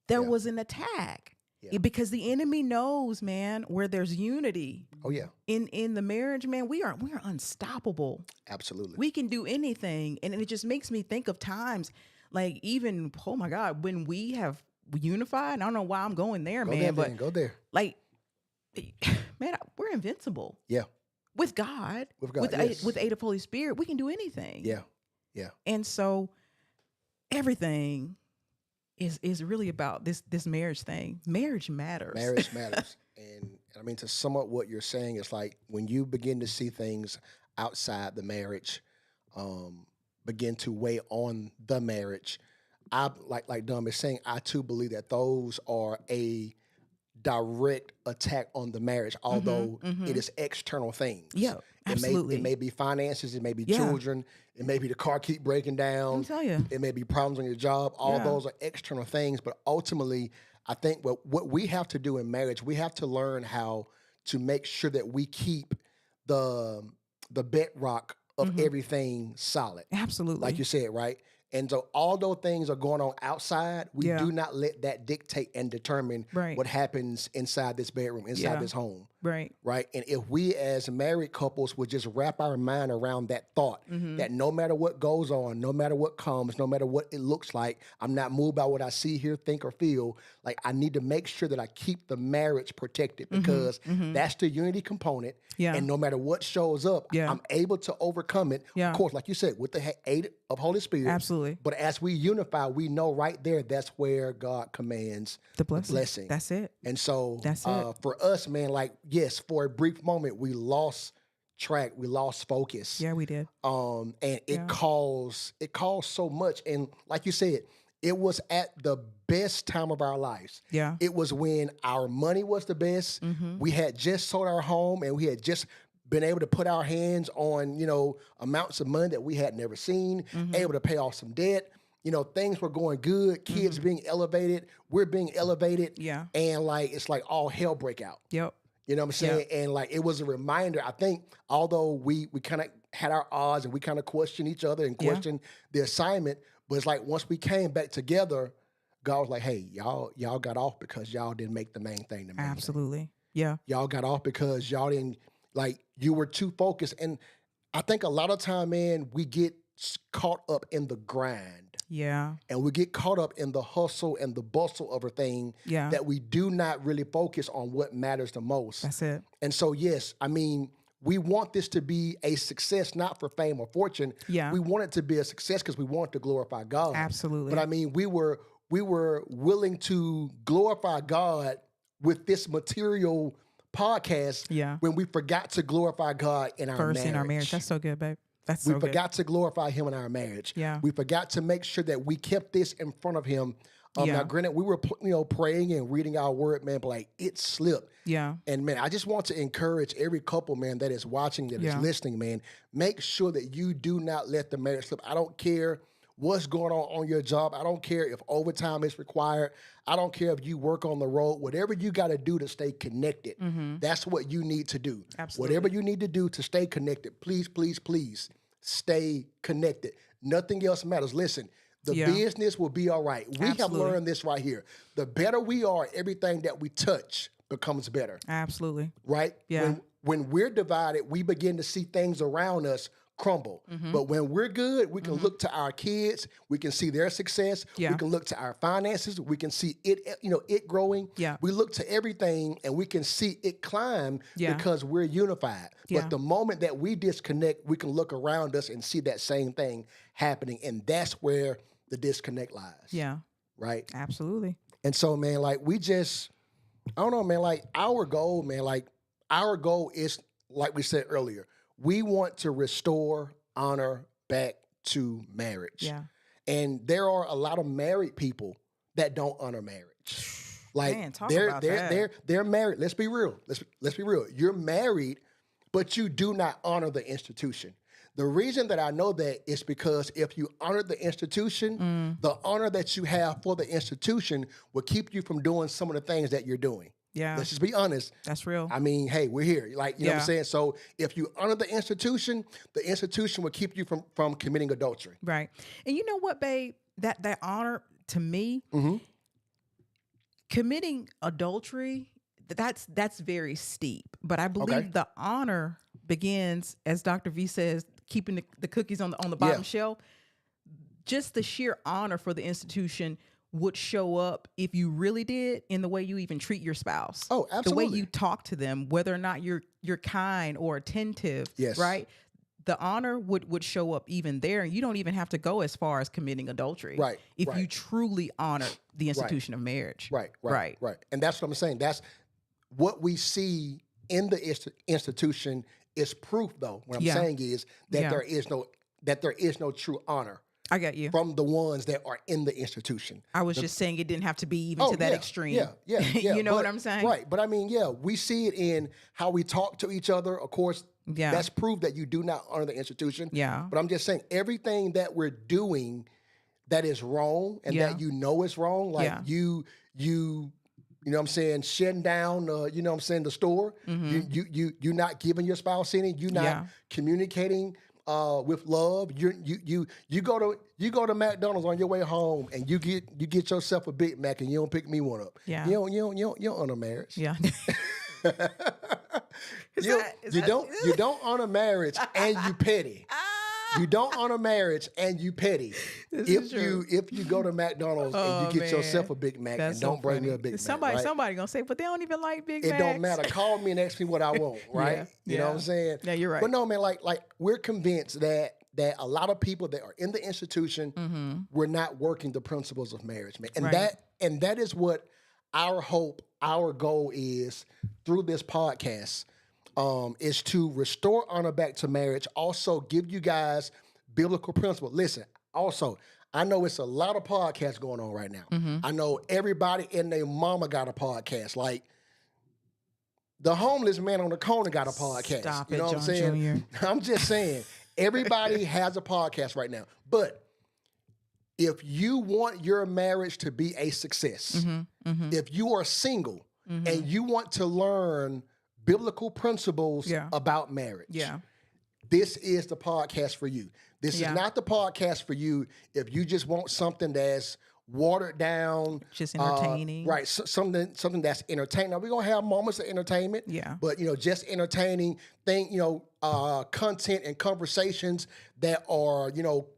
S2: there
S1: Yeah.
S2: was an attack.
S1: Yeah.
S2: Because the enemy knows, man, where there's unity
S1: Oh yeah.
S2: in the marriage, man, we are unstoppable.
S1: Absolutely.
S2: We can do anything. And it just makes me think of times like even, oh my God, when we have unified. I don't know why I'm going there,
S1: Go
S2: man,
S1: there,
S2: but
S1: man. Go there.
S2: like, man, we're invincible
S1: Yeah.
S2: with God,
S1: With God,
S2: with
S1: yes.
S2: with the aid of Holy Spirit. We can do anything.
S1: Yeah. Yeah.
S2: And so everything is really about this marriage thing. Marriage matters.
S1: Marriage matters. And I mean, to sum up what you're saying, it's like when you begin to see things outside the marriage begin to weigh on the marriage, I like Dom is saying, I too believe that those are a direct attack on the marriage, although it is external things.
S2: Yeah, absolutely.
S1: It may be finances, it may be
S2: Yeah.
S1: children, it may be the car keep breaking down.
S2: I'm telling you.
S1: It may be problems on your job. All
S2: Yeah.
S1: those are external things, but ultimately, I think what we have to do in marriage, we have to learn how to make sure that we keep the bedrock of everything solid.
S2: Absolutely.
S1: Like you said, right? And so although things are going on outside, we
S2: Yeah.
S1: do not let that dictate and determine
S2: Right.
S1: what happens inside this bedroom, inside
S2: Yeah.
S1: this home.
S2: right.
S1: Right. And if we as married couples would just wrap our mind around that thought that no matter what goes on, no matter what comes, no matter what it looks like, I'm not moved by what I see, hear, think, or feel. Like I need to make sure that I keep the marriage protected because that's the unity component.
S2: Yeah.
S1: And no matter what shows up,
S2: Yeah.
S1: I'm able to overcome it.
S2: Yeah.
S1: Of course, like you said, with the aid of Holy Spirit.
S2: Absolutely.
S1: But as we unify, we know right there that's where God commands
S2: The blessing. That's it.
S1: and so
S2: That's it.
S1: for us, man, like, yes, for a brief moment, we lost track, we lost focus.
S2: Yeah, we did.
S1: And it
S2: Yeah.
S1: caused so much. And like you said, it was at the best time of our lives.
S2: Yeah.
S1: It was when our money was the best. We had just sold our home and we had just been able to put our hands on, amounts of money that we had never seen, able to pay off some debt. Things were going good, kids being elevated, we're being elevated.
S2: Yeah.
S1: And like it's like all hell break out.
S2: Yep.
S1: You know what I'm saying? And like it was a reminder. I think although we kind of had our odds and we kind of questioned each other and
S2: Yeah.
S1: questioned the assignment, but it's like once we came back together, God was like, "Hey, y'all got off because y'all didn't make the main thing the main thing.
S2: Absolutely. Yeah.
S1: Y'all got off because y'all didn't you were too focused." And I think a lot of time, man, we get caught up in the grind.
S2: Yeah.
S1: And we get caught up in the hustle and the bustle of a thing
S2: Yeah.
S1: that we do not really focus on what matters the most.
S2: That's it.
S1: And so, yes, I mean, we want this to be a success, not for fame or fortune.
S2: Yeah.
S1: We want it to be a success because we want to glorify God.
S2: Absolutely.
S1: But I mean, we were willing to glorify God with this material podcast
S2: Yeah.
S1: when we forgot to glorify God in our
S2: First
S1: marriage.
S2: in our marriage. That's so good, babe. That's
S1: We
S2: so good.
S1: forgot to glorify him in our marriage.
S2: Yeah.
S1: We forgot to make sure that we kept this in front of him.
S2: Yeah.
S1: Now, granted, we were praying and reading our word, man, but like it slipped.
S2: Yeah.
S1: And man, I just want to encourage every couple, man, that is watching, that is
S2: Yeah.
S1: listening, man. Make sure that you do not let the marriage slip. I don't care what's going on your job. I don't care if overtime is required. I don't care if you work on the road. Whatever you got to do to stay connected, that's what you need to do.
S2: Absolutely.
S1: Whatever you need to do to stay connected, please, please, please stay connected. Nothing else matters. Listen, the
S2: Yeah.
S1: business will be all right. We have
S2: Absolutely.
S1: learned this right here. The better we are, everything that we touch becomes better,
S2: Absolutely.
S1: right?
S2: Yeah.
S1: When we're divided, we begin to see things around us crumble.
S2: Mm-hmm.
S1: But when we're good, we can look to our kids, we can see their success,
S2: Yeah.
S1: we can look to our finances, we can see it growing.
S2: Yeah.
S1: We look to everything and we can see it climb
S2: Yeah.
S1: because we're unified.
S2: Yeah.
S1: But the moment that we disconnect, we can look around us and see that same thing happening. And that's where the disconnect lies.
S2: Yeah.
S1: Right.
S2: Absolutely.
S1: And so, man, like I don't know, man, like our goal is, like we said earlier, we want to restore honor back to marriage.
S2: Yeah.
S1: And there are a lot of married people that don't honor marriage. Like
S2: Man, talk
S1: they're
S2: about
S1: they're
S2: that.
S1: they're married. Let's be real. Let's be real. You're married, but you do not honor the institution. The reason that I know that is because if you honor the institution, the honor that you have for the institution will keep you from doing some of the things that you're doing.
S2: Yeah.
S1: Let's just be honest.
S2: That's real.
S1: I mean, hey, we're here. Like, you know what
S2: Yeah.
S1: I'm saying? So if you honor the institution will keep you from committing adultery.
S2: Right. And you know what, babe? That honor to me,
S1: Mm-hmm.
S2: committing adultery, that's very steep. But I believe
S1: Okay.
S2: the honor begins, as Dr. V says, keeping the cookies on the bottom
S1: Yeah.
S2: shelf. Just the sheer honor for the institution would show up if you really did in the way you even treat your spouse.
S1: Oh,
S2: The way
S1: absolutely.
S2: you talk to them, whether or not you're kind or attentive.
S1: Yes.
S2: Right. The honor would show up even there, and you don't even have to go as far as committing adultery.
S1: Right,
S2: If you
S1: right.
S2: truly honor the institution of marriage.
S1: Right.
S2: Right.
S1: And that's what I'm saying. That's what we see in the institution is proof, though. What I'm
S2: Yeah.
S1: saying is that
S2: Yeah.
S1: there is no true honor
S2: I got you.
S1: from the ones that are in the institution.
S2: I was just saying it didn't have to be even to that extreme.
S1: Yeah.
S2: You know
S1: But-
S2: what I'm saying?
S1: Right. But I mean, yeah, we see it in how we talk to each other. Of course,
S2: Yeah.
S1: that's proof that you do not honor the institution.
S2: Yeah.
S1: But I'm just saying everything that we're doing that is wrong and
S2: Yeah.
S1: that you know is wrong, like
S2: Yeah.
S1: you know what I'm saying, shutting down you know what I'm saying, the store. You're not giving your spouse any, you're not
S2: Yeah.
S1: communicating with love. You go to McDonald's on your way home and you get yourself a Big Mac and you don't pick me one up.
S2: Yeah.
S1: You don't honor marriage.
S2: Yeah.
S1: You don't honor marriage and you petty. You don't honor marriage and you petty.
S2: is true.
S1: If you go to McDonald's and you get yourself
S2: man.
S1: a Big Mac
S2: That's
S1: and
S2: so
S1: don't bring me
S2: funny.
S1: a Big Mac.
S2: Somebody
S1: right?
S2: gonna say, but they don't even like Big
S1: It
S2: Macs.
S1: don't matter. Call me and ask me what I want, right?
S2: Yeah,
S1: You know what I'm
S2: yeah.
S1: saying?
S2: Yeah, you're right.
S1: But no, man, like we're convinced that a lot of people that are in the institution, we're not working the principles of marriage, man. And
S2: Right.
S1: that is what our hope, our goal is through this podcast, is to restore honor back to marriage. Also, give you guys biblical principles. Listen, also, I know it's a lot of podcasts going on right now. I know everybody and their mama got a podcast. Like the homeless man on the corner got a podcast.
S2: Stop
S1: you
S2: it,
S1: know what I'm
S2: John
S1: saying? I'm just saying, everybody has a podcast right now. But if you want your marriage to be a success, if you are single and you want to learn biblical principles
S2: Yeah.
S1: about marriage,
S2: Yeah.
S1: this is the podcast for you. This
S2: Yeah.
S1: is not the podcast for you if you just want something that's watered down,
S2: Just entertaining.
S1: right? Something that's entertaining. Now we're gonna have moments of entertainment,
S2: Yeah.
S1: but just entertaining content and conversations that are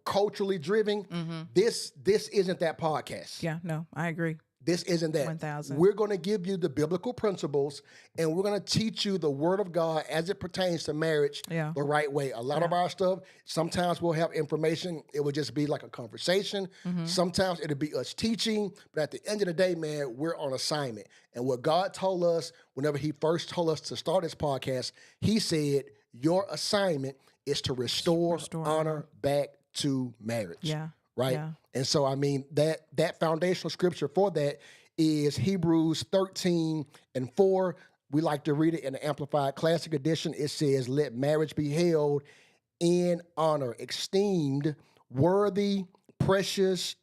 S1: culturally driven. This isn't that podcast.
S2: Yeah. No, I agree.
S1: This isn't that.
S2: 1000.
S1: We're going to give you the biblical principles and we're going to teach you the word of God as it pertains to marriage
S2: Yeah.
S1: the right way. A lot of our stuff, sometimes we'll have information. It will just be like a conversation. Sometimes it'll be us teaching. But at the end of the day, man, we're on assignment. And what God told us whenever he first told us to start this podcast, he said, your assignment is to restore honor back to marriage.
S2: Yeah.
S1: Right.
S2: Yeah.
S1: And so, I mean, that foundational scripture for that is Hebrews 13:4. We like to read it in the Amplified Classic Edition. It says, let marriage be held in honor, esteemed, worthy, precious,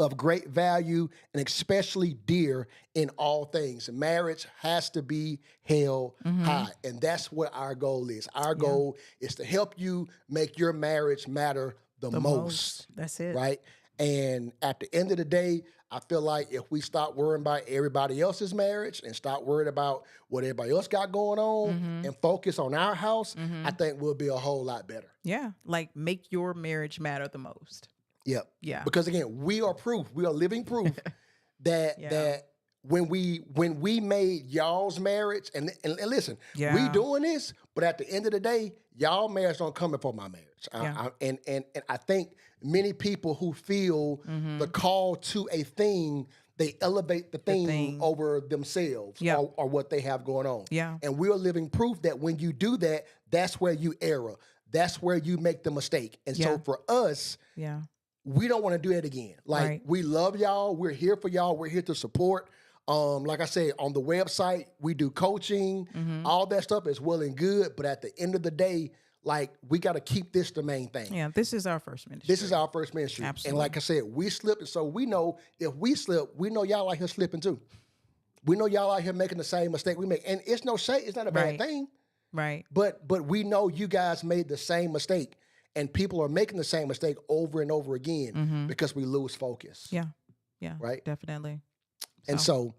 S1: of great value, and especially dear in all things. Marriage has to be held high. And that's what our goal is. Our goal is to help you make your marriage matter the most.
S2: That's it.
S1: Right? And at the end of the day, I feel like if we stop worrying about everybody else's marriage and stop worrying about what everybody else got going on and focus on our house, I think we'll be a whole lot better.
S2: Yeah. Like make your marriage matter the most.
S1: Yep.
S2: Yeah.
S1: Because again, we are proof. We are living proof that
S2: Yeah.
S1: that when we made y'all's marriage and listen, we
S2: Yeah.
S1: doing this, but at the end of the day, y'all marriage don't come before my marriage.
S2: Yeah.
S1: And I think many people who feel the call to a thing, they elevate the thing
S2: thing.
S1: over themselves
S2: Yeah.
S1: or what they have going on.
S2: Yeah.
S1: And we're living proof that when you do that, that's where you error. That's where you make the mistake. And
S2: Yeah.
S1: so for us,
S2: Yeah.
S1: we don't want to do that again. Like
S2: Right.
S1: we love y'all. We're here for y'all. We're here to support. Like I said, on the website, we do coaching. All that stuff is well and good, but at the end of the day, like, we got to keep this the main thing.
S2: Yeah, this is our first ministry.
S1: This is our first ministry.
S2: Absolutely.
S1: And like I said, we slipped, and so we know if we slip, we know y'all out here slipping too. We know y'all out here making the same mistake we make. And it's no shame, it's not a bad
S2: Right.
S1: thing.
S2: Right.
S1: But we know you guys made the same mistake, and people are making the same mistake over and over again because we lose focus.
S2: Yeah. Yeah.
S1: Right?
S2: Definitely.
S1: And so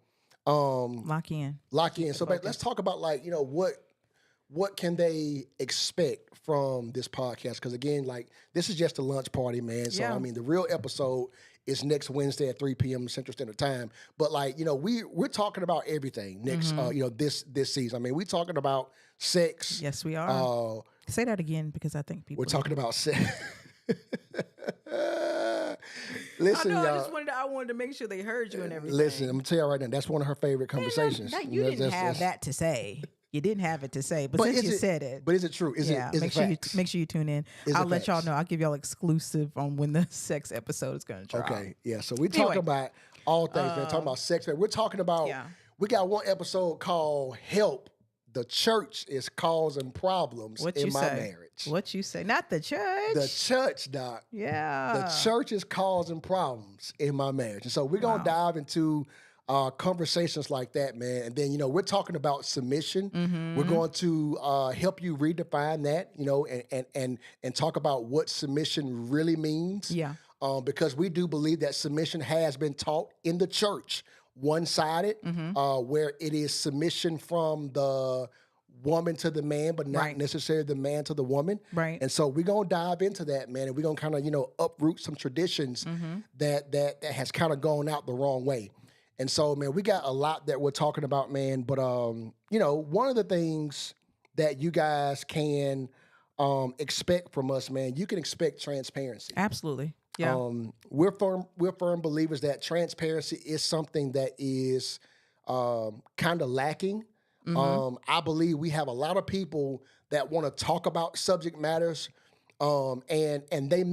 S2: Lock in.
S1: lock in. So let's talk about, like, you know, what can they expect from this podcast? Because again, like, this is just a lunch party, man. So
S2: Yeah.
S1: I mean, the real episode is next Wednesday at 3 p.m. Central Standard Time. But, like, you know, we're talking about everything next you know, this season. I mean, we're talking about sex.
S2: Yes, we are.
S1: Uh,
S2: Say that again, because I think people.
S1: we're talking about sex. Listen,
S2: I know.
S1: y'all.
S2: I wanted to make sure they heard you and everything.
S1: Listen, I'm gonna tell you right now, that's one of her favorite conversations.
S2: You didn't
S1: That's-
S2: have
S1: that's-
S2: that to say. You didn't have it to say, but since
S1: is
S2: you
S1: it-
S2: said it,
S1: But is it true? Is
S2: yeah,
S1: it
S2: make
S1: is
S2: sure
S1: it facts?
S2: make sure you tune in.
S1: Is
S2: I'll
S1: it
S2: let y'all
S1: facts?
S2: know. I'll give y'all exclusive on when the sex episode is going to drop.
S1: Okay, yeah. So we talk
S2: Anyway,
S1: about all things, man. Talking about sex, man. We're talking about.
S2: yeah.
S1: We got one episode called "Help." The church is causing problems
S2: What
S1: in
S2: you
S1: my
S2: say?
S1: marriage.
S2: What you say? Not the church.
S1: The church, doc.
S2: yeah.
S1: The church is causing problems in my marriage, and so we're gonna dive into conversations like that, man. And then, you know, we're talking about submission.
S2: Mm-hmm.
S1: We're going to help you redefine that, you know, and talk about what submission really means.
S2: Yeah.
S1: Because we do believe that submission has been taught in the church one-sided, where it is submission from the woman to the man, but not
S2: Right.
S1: necessarily the man to the woman.
S2: Right.
S1: And so we're gonna dive into that, man, and we're gonna kind of, you know, uproot some traditions that has kind of gone out the wrong way. And so, man, we got a lot that we're talking about, man. But you know, one of the things that you guys can expect from us, man, you can expect transparency.
S2: Absolutely. Yeah.
S1: We're firm believers that transparency is something that is kind of lacking. I believe we have a lot of people that want to talk about subject matters, and they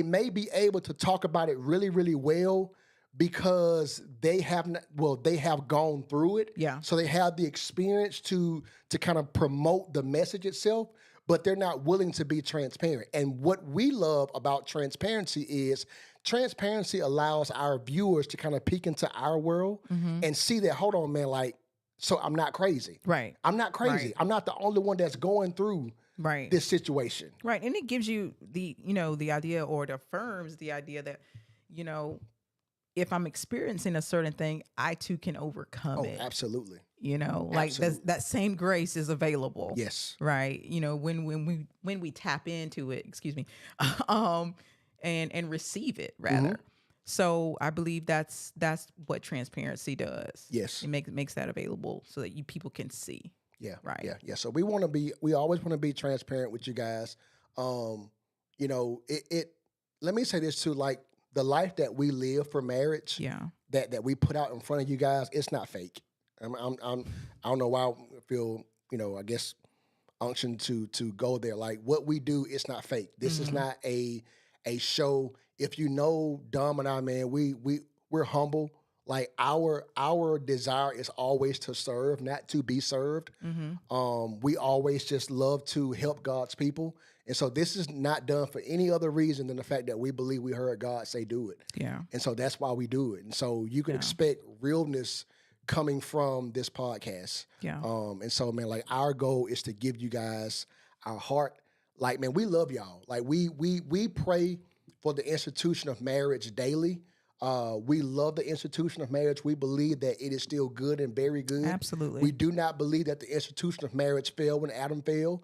S1: may be able to talk about it really, really well because they have gone through it.
S2: Yeah.
S1: So they have the experience to kind of promote the message itself, but they're not willing to be transparent. And what we love about transparency is transparency allows our viewers to kind of peek into our world and see that, hold on, man, like, so I'm not crazy.
S2: Right.
S1: I'm not crazy.
S2: Right.
S1: I'm not the only one that's going through
S2: Right.
S1: this situation.
S2: Right. And it gives you the idea, or it affirms the idea that, you know, if I'm experiencing a certain thing, I too can overcome
S1: Oh,
S2: it.
S1: absolutely.
S2: You know, like that same grace is available.
S1: Yes.
S2: Right. You know, when we tap into it, excuse me, and receive it rather. So I believe that's what transparency does.
S1: Yes.
S2: It makes that available so that people can see.
S1: Yeah.
S2: Right.
S1: Yeah. So we always want to be transparent with you guys. You know, let me say this too, like, the life that we live for marriage,
S2: Yeah.
S1: that we put out in front of you guys, it's not fake. I don't know why I feel, you know, I guess unction to go there. Like, what we do, it's not fake. This is not a show. If you know Dom and I, man, we're humble. Like, our desire is always to serve, not to be served. We always just love to help God's people. And so this is not done for any other reason than the fact that we believe we heard God say do it.
S2: Yeah.
S1: And so that's why we do it. And so you can expect realness coming from this podcast.
S2: Yeah.
S1: And so, man, like, our goal is to give you guys our heart. Like, man, we love y'all. Like, we pray for the institution of marriage daily. We love the institution of marriage. We believe that it is still good and very good.
S2: Absolutely.
S1: We do not believe that the institution of marriage fell when Adam fell.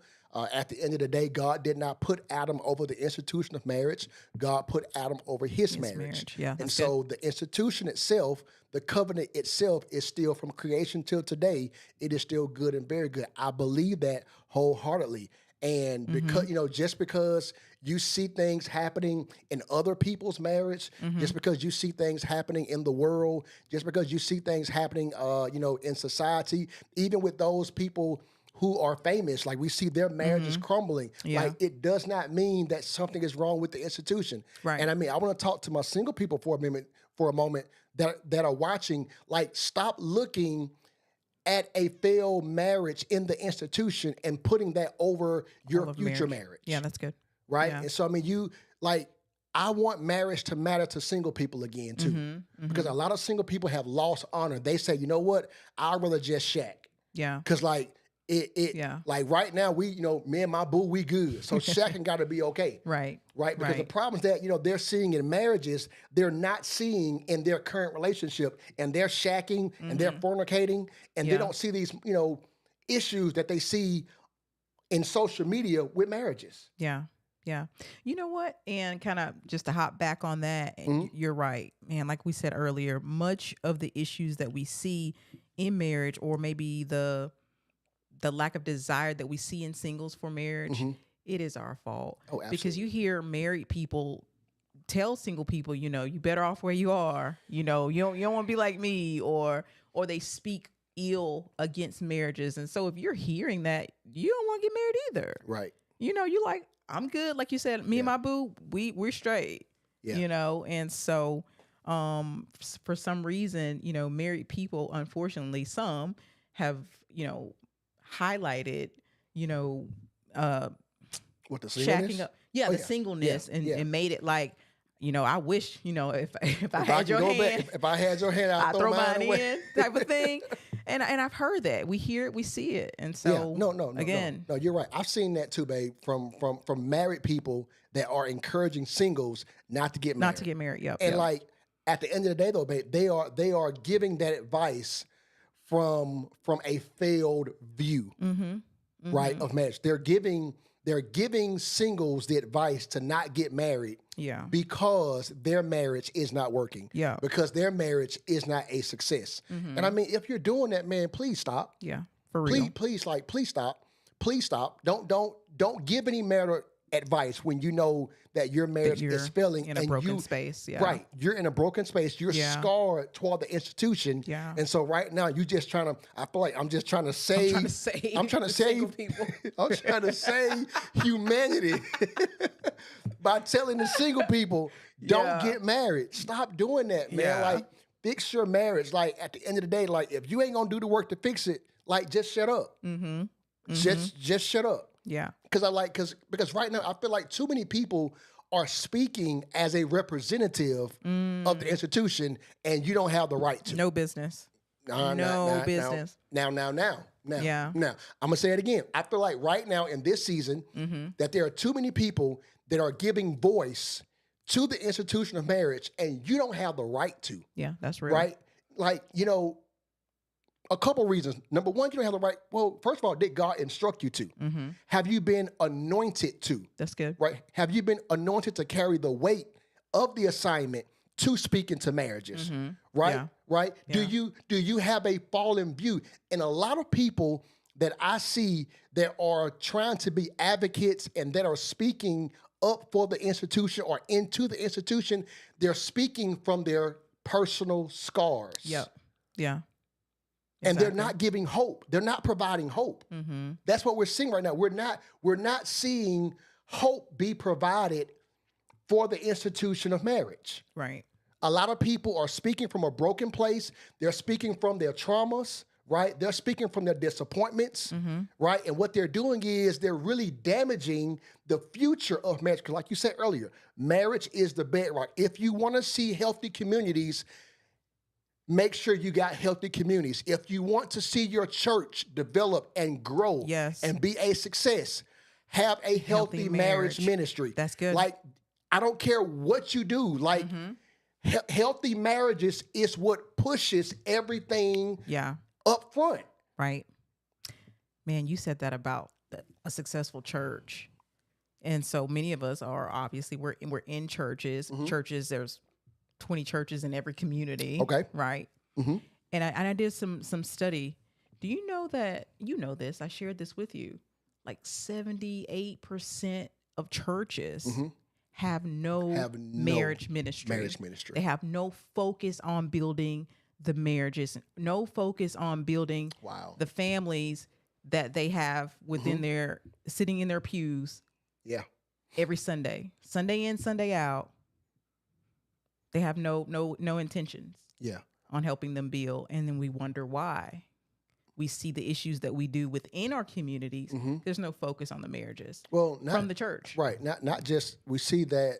S1: At the end of the day, God did not put Adam over the institution of marriage. God put Adam over his marriage.
S2: Yeah,
S1: And
S2: that's
S1: so the institution itself, the covenant itself, is still, from creation till today, it is still good and very good. I believe that wholeheartedly. And because, you know, just because you see things happening in other people's marriage, just because you see things happening in the world, just because you see things happening, you know, in society, even with those people who are famous, like we see their marriages crumbling.
S2: Yeah.
S1: Like it does not mean that something is wrong with the institution.
S2: Right.
S1: And I mean, I want to talk to my single people for a moment that are watching. Like, stop looking at a failed marriage in the institution and putting that over your
S2: All of
S1: future marriage.
S2: Yeah, that's good.
S1: Right.
S2: Yeah.
S1: And so I mean, I want marriage to matter to single people again too, because a lot of single people have lost honor. They say, you know what, I'd rather just shack,
S2: Yeah.
S1: because like
S2: Yeah.
S1: like right now me and my boo, we good. So shacking got to be okay.
S2: Right.
S1: Right, because the
S2: Right.
S1: problems that they're seeing in marriages, they're not seeing in their current relationship, and they're shacking and they're fornicating, and they
S2: Yeah.
S1: don't see these issues that they see in social media with marriages.
S2: Yeah. Yeah. You know what? And kind of just to hop back on that, and you're right. Man, like we said earlier, much of the issues that we see in marriage, or maybe the lack of desire that we see in singles for marriage, it is our fault.
S1: Oh,
S2: Because
S1: absolutely.
S2: you hear married people tell single people, you better off where you are. You don't want to be like me, or they speak ill against marriages. And so if you're hearing that, you don't want to get married either.
S1: Right.
S2: You like, I'm good. Like you said, me and my boo, we're straight.
S1: Yeah.
S2: And so for some reason, married people, unfortunately, some have, highlighted,
S1: What, the
S2: shacking
S1: singleness?
S2: up. Yeah,
S1: Oh,
S2: the
S1: yeah.
S2: singleness
S1: Yeah,
S2: and,
S1: yeah.
S2: and made it like, I wish, if I
S1: If I
S2: had
S1: could
S2: your
S1: go
S2: hand,
S1: back, if I had your hand,
S2: I
S1: I'd
S2: throw
S1: mine
S2: mine
S1: away.
S2: in type of thing. And I've heard that. We hear it, we see it. And so
S1: No,
S2: again,
S1: no, you're right. I've seen that too, babe, from married people that are encouraging singles not to get married.
S2: not to get married. Yep.
S1: And
S2: yep.
S1: like at the end of the day, though, babe, they are giving that advice from a failed view, right, of marriage. They're giving singles the advice to not get married
S2: Yeah.
S1: because their marriage is not working.
S2: Yeah.
S1: Because their marriage is not a success. And I mean, if you're doing that, man, please stop.
S2: Yeah. For real.
S1: Please stop. Please stop. Don't give any marital advice when you know that your marriage
S2: you're
S1: is failing
S2: in a
S1: and
S2: broken
S1: you,
S2: space. Yeah.
S1: Right. You're in a broken space. You're
S2: Yeah.
S1: scarred toward the institution.
S2: Yeah.
S1: And so right now you just trying to, I feel like I'm just trying to save.
S2: I'm trying to save
S1: save
S2: the single people.
S1: I'm trying to save humanity by telling the single people, don't
S2: Yeah.
S1: get married. Stop doing that, man.
S2: Yeah.
S1: Like, fix your marriage. Like, at the end of the day, like, if you ain't gonna do the work to fix it, like, just shut up. Just shut up.
S2: Yeah.
S1: Because right now I feel like too many people are speaking as a representative of the institution, and you don't have the right to.
S2: No business. No business.
S1: Now.
S2: Yeah.
S1: Now, I'm gonna say it again. I feel like right now in this season that there are too many people that are giving voice to the institution of marriage, and you don't have the right to.
S2: Yeah. That's real.
S1: Right? Like, a couple reasons. Number one, you don't have the right. Well, first of all, did God instruct you to? Have you been anointed to?
S2: That's good.
S1: Right? Have you been anointed to carry the weight of the assignment to speak into marriages? Right?
S2: Yeah.
S1: Right?
S2: Yeah.
S1: Do you have a fallen view? And a lot of people that I see that are trying to be advocates and that are speaking up for the institution or into the institution, they're speaking from their personal scars.
S2: Yep. Yeah.
S1: And they're
S2: Exactly.
S1: not giving hope. They're not providing hope. That's what we're seeing right now. We're not seeing hope be provided for the institution of marriage.
S2: Right.
S1: A lot of people are speaking from a broken place. They're speaking from their traumas, right? They're speaking from their disappointments, right? And what they're doing is they're really damaging the future of marriage. Because like you said earlier, marriage is the bedrock. If you want to see healthy communities, make sure you got healthy communities. If you want to see your church develop and grow
S2: Yes.
S1: and be a success, have a healthy marriage
S2: marriage.
S1: ministry.
S2: That's good.
S1: Like, I don't care what you do. Like, healthy marriages is what pushes everything
S2: Yeah.
S1: up front.
S2: Right. Man, you said that about a successful church. And so many of us are obviously we're in churches. Churches, there's 20 churches in every community.
S1: Okay.
S2: Right.
S1: Mhm.
S2: And I did some study. Do you know that this? I shared this with you. Like 78% of churches have no marriage ministry.
S1: Marriage ministry.
S2: They have no focus on building the marriages, no focus on building
S1: Wow.
S2: the families that they have within their sitting in their pews
S1: Yeah.
S2: every Sunday in, Sunday out. They have no intentions
S1: Yeah.
S2: on helping them build, and then we wonder why. We see the issues that we do within our communities. There's no focus on the marriages
S1: Well,
S2: from the church.
S1: Right. Not just we see the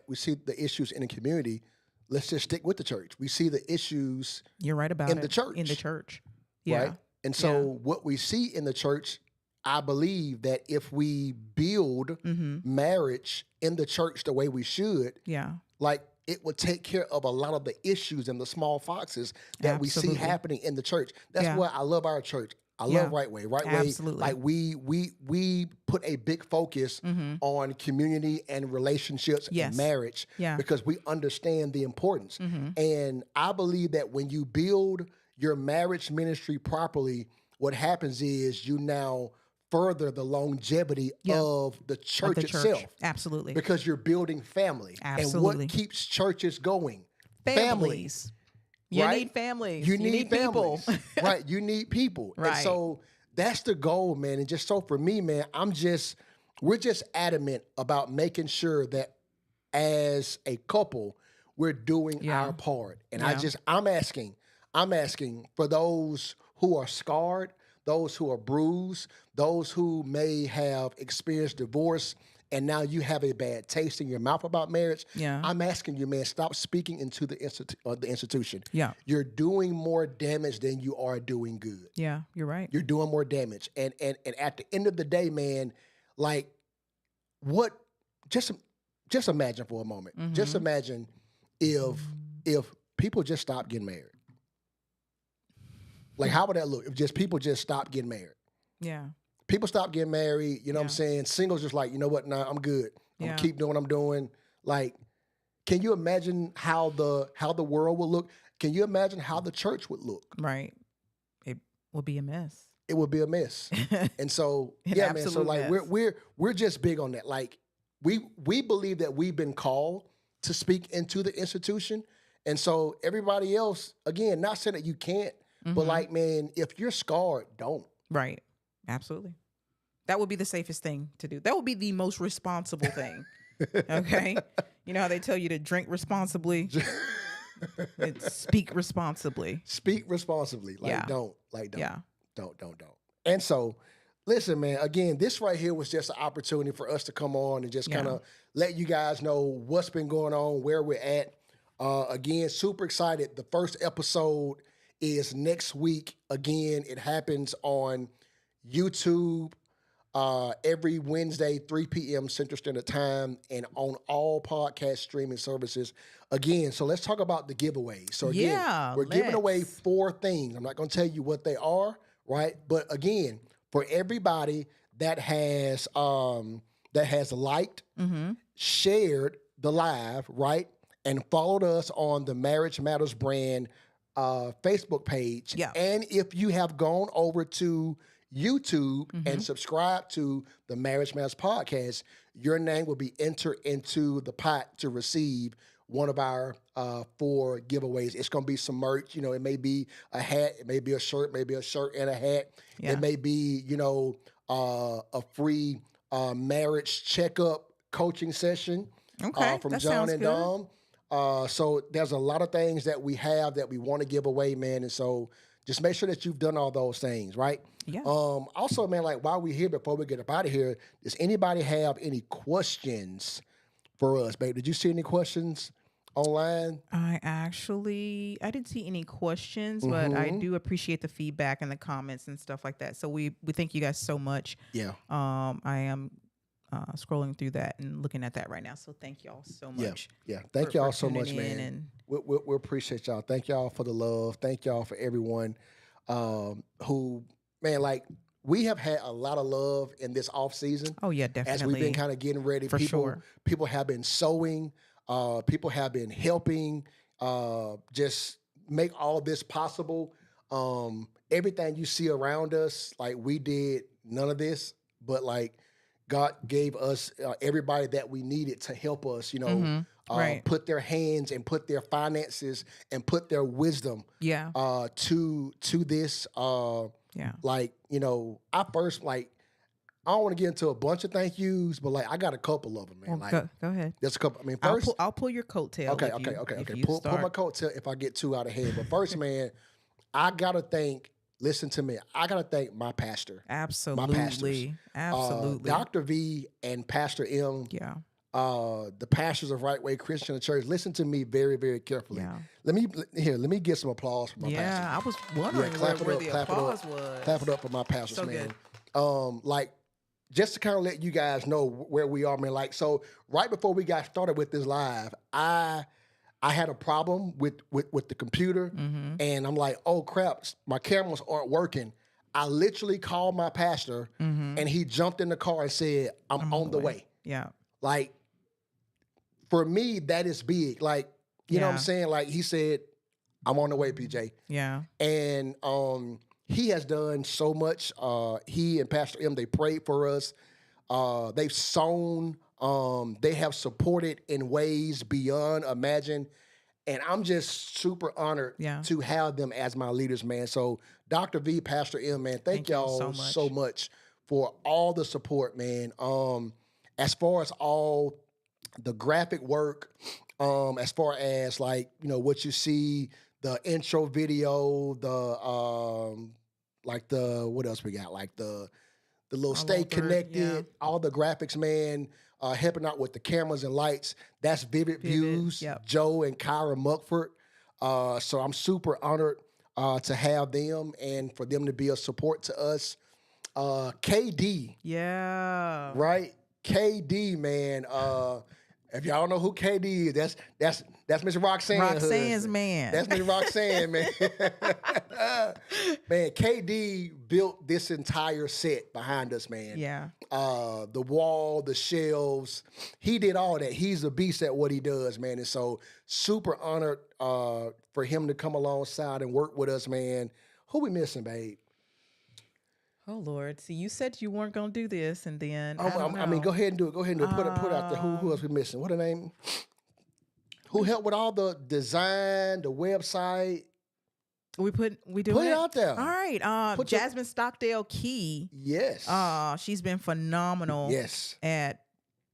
S1: issues in the community. Let's just stick with the church. We see the issues
S2: You're right about
S1: in
S2: it.
S1: the church.
S2: In the church. Yeah.
S1: right? And so what we see in the church, I believe that if we build marriage in the church the way we should,
S2: Yeah.
S1: like it would take care of a lot of the issues and the small foxes that we see
S2: Absolutely.
S1: happening in the church. That's
S2: Yeah.
S1: why I love our church. I
S2: Yeah.
S1: love Right Way. Right
S2: Absolutely.
S1: Way, like we put a big focus on community and relationships
S2: Yes.
S1: and marriage
S2: Yeah.
S1: because we understand the importance. And I believe that when you build your marriage ministry properly, what happens is you now further the longevity
S2: Yeah.
S1: of the church
S2: Of the
S1: itself
S2: church. Absolutely.
S1: because you're building family.
S2: Absolutely.
S1: And what keeps churches going?
S2: Families. You
S1: right?
S2: need families.
S1: You need
S2: people.
S1: families. Right. You need people. And
S2: Right.
S1: so that's the goal, man. And just so for me, man, we're just adamant about making sure that as a couple, we're doing
S2: Yeah.
S1: our part. And
S2: Yeah.
S1: I'm asking for those who are scarred, those who are bruised, those who may have experienced divorce, and now you have a bad taste in your mouth about marriage.
S2: Yeah.
S1: I'm asking you, man, stop speaking into the institution.
S2: Yeah.
S1: You're doing more damage than you are doing good.
S2: Yeah. You're right.
S1: You're doing more damage. And at the end of the day, man, like what just imagine for a moment. Just imagine if people just stopped getting married. Like how would that look if just people just stopped getting married?
S2: Yeah.
S1: People stop getting married, you know what I'm
S2: Yeah.
S1: saying? Singles just like, you know what, nah, I'm good. I'm
S2: Yeah.
S1: gonna keep doing what I'm doing. Like, can you imagine how the world would look? Can you imagine how the church would look?
S2: Right. It will be a mess.
S1: It would be a mess. And so,
S2: An
S1: yeah, man. So
S2: absolute
S1: like
S2: mess.
S1: we're just big on that. Like we believe that we've been called to speak into the institution. And so everybody else, again, not saying that you can't, but like, man, if you're scarred, don't.
S2: Right. Absolutely. That would be the safest thing to do. That would be the most responsible thing. Okay. You know how they tell you to drink responsibly? It's speak responsibly.
S1: Speak responsibly. Like
S2: Yeah.
S1: don't. Like don't.
S2: Yeah.
S1: Don't. And so, listen, man, again, this right here was just an opportunity for us to come on and just
S2: Yeah.
S1: kind of let you guys know what's been going on, where we're at. Again, super excited. The first episode is next week. Again, it happens on YouTube every Wednesday, 3 p.m. Central Standard Time, and on all podcast streaming services. Again, so let's talk about the giveaway. So again,
S2: Yeah,
S1: we're giving away
S2: let's.
S1: 4 things. I'm not going to tell you what they are, right? But again, for everybody that has liked, shared the live, right, and followed us on the Marriage Matters brand Facebook page,
S2: Yeah.
S1: and if you have gone over to YouTube and subscribe to the Marriage Matters podcast, your name will be entered into the pot to receive one of our 4 giveaways. It's going to be some merch. You know, it may be a hat, it may be a shirt, maybe a shirt and a hat.
S2: Yeah.
S1: It may be, you know, a free marriage checkup coaching session
S2: Okay,
S1: from
S2: that
S1: John
S2: sounds
S1: and
S2: good.
S1: Dom. So there's a lot of things that we have that we want to give away, man. And so just make sure that you've done all those things, right?
S2: Yeah.
S1: Also, man, like while we're here, before we get up out of here, does anybody have any questions for us, babe? Did you see any questions online?
S2: I didn't see any questions, but I
S1: Mm-hmm.
S2: do appreciate the feedback and the comments and stuff like that. So we thank you guys so much.
S1: Yeah.
S2: I am scrolling through that and looking at that right now. So thank y'all so much.
S1: Yeah. Thank
S2: for
S1: y'all so much,
S2: tuning in
S1: man.
S2: and-
S1: We appreciate y'all. Thank y'all for the love. Thank y'all for everyone who, man, like we have had a lot of love in this off season.
S2: Oh yeah,
S1: As
S2: definitely.
S1: we've been kind of getting ready,
S2: For sure.
S1: people have been sowing, people have been helping, just make all of this possible. Everything you see around us, like we did none of this, but like God gave us everybody that we needed to help us, you know,
S2: Right.
S1: put their hands and put their finances and put their wisdom
S2: Yeah.
S1: to this
S2: Yeah.
S1: Like, you know, I first like I don't want to get into a bunch of thank yous, but like I got a couple of them, man.
S2: Well,
S1: Like
S2: go ahead.
S1: there's a couple. I mean,
S2: I'll
S1: first,
S2: pull your coattail.
S1: okay,
S2: if
S1: okay,
S2: you,
S1: okay,
S2: if
S1: okay.
S2: you
S1: Pull my
S2: start.
S1: coattail if I get too out of hand. But first, man, I gotta thank. Listen to me. I gotta thank my pastor,
S2: Absolutely. Absolutely.
S1: Dr. V and Pastor M.
S2: Yeah.
S1: The pastors of Right Way Christian Church. Listen to me very, very carefully.
S2: Yeah.
S1: Let me get some applause for my
S2: Yeah.
S1: pastor.
S2: I was wondering
S1: clap it
S2: where
S1: up,
S2: the
S1: clap it up.
S2: applause was.
S1: Clap it up for my pastors,
S2: So
S1: man.
S2: good.
S1: Like just to kind of let you guys know where we are, man. Like so, right before we got started with this live, I had a problem with the computer,
S2: Mm-hmm.
S1: and I'm like, oh crap, my cameras aren't working. I literally called my pastor,
S2: Mm-hmm.
S1: and he jumped in the car and said, I'm on the way.
S2: Yeah.
S1: Like, for me, that is big. Like, you know what I'm
S2: Yeah.
S1: saying? Like, he said, I'm on the way, PJ.
S2: Yeah.
S1: And he has done so much. He and Pastor M, they prayed for us. They've sown. They have supported in ways beyond imagine. And I'm just super honored
S2: Yeah.
S1: to have them as my leaders, man. So Dr. V, Pastor M, man, thank
S2: you
S1: y'all
S2: so much.
S1: so much for all the support, man. As far as all the graphic work, as far as like, you know, what you see, the intro video, like the what else we got? Like the little
S2: All
S1: stay
S2: over,
S1: connected,
S2: yeah.
S1: all the graphics, man, helping out with the cameras and lights. That's Vivid Views,
S2: yep.
S1: Joe and Kyra Muckford. So I'm super honored to have them and for them to be a support to us. KD,
S2: Yeah.
S1: right? KD, man. If y'all don't know who KD is, that's Miss Roxanne.
S2: Roxanne's
S1: husband.
S2: man.
S1: That's Miss Roxanne, man. Man, KD built this entire set behind us, man.
S2: Yeah.
S1: The wall, the shelves. He did all that. He's a beast at what he does, man. And so super honored for him to come alongside and work with us, man. Who we missing, babe?
S2: Oh Lord. See, you said you weren't gonna do this, and then
S1: I mean, go ahead and do it. Go ahead and do it. Put it out there. Who else we missing? What her name? Who helped with all the design, the website?
S2: we doing
S1: Put it out there.
S2: All right.
S1: Put your-
S2: Jasmine Stockdale Key.
S1: Yes.
S2: She's been phenomenal.
S1: Yes.
S2: At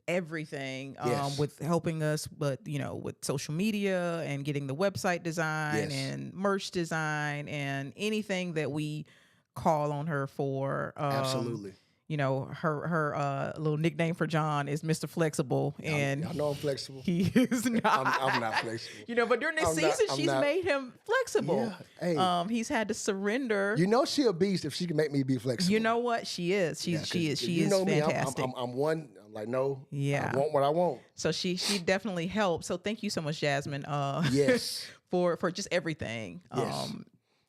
S2: everything
S1: Yes.
S2: with helping us, but with social media and getting the website design
S1: Yes.
S2: and merch design and anything that we call on her for.
S1: Absolutely.
S2: Her little nickname for John is Mr. Flexible, and
S1: I know I'm flexible.
S2: he is not.
S1: I'm not flexible.
S2: But during this
S1: I'm not-
S2: season,
S1: I'm
S2: she's
S1: not.
S2: made him flexible.
S1: Yeah. Hey.
S2: He's had to surrender.
S1: You know she a beast if she can make me be flexible.
S2: You know what? She is. She is
S1: me,
S2: fantastic.
S1: I'm one. I'm like, no.
S2: Yeah.
S1: I want what I want.
S2: So she definitely helped. So thank you so much, Jasmine.
S1: Yes.
S2: for just everything.
S1: Yes.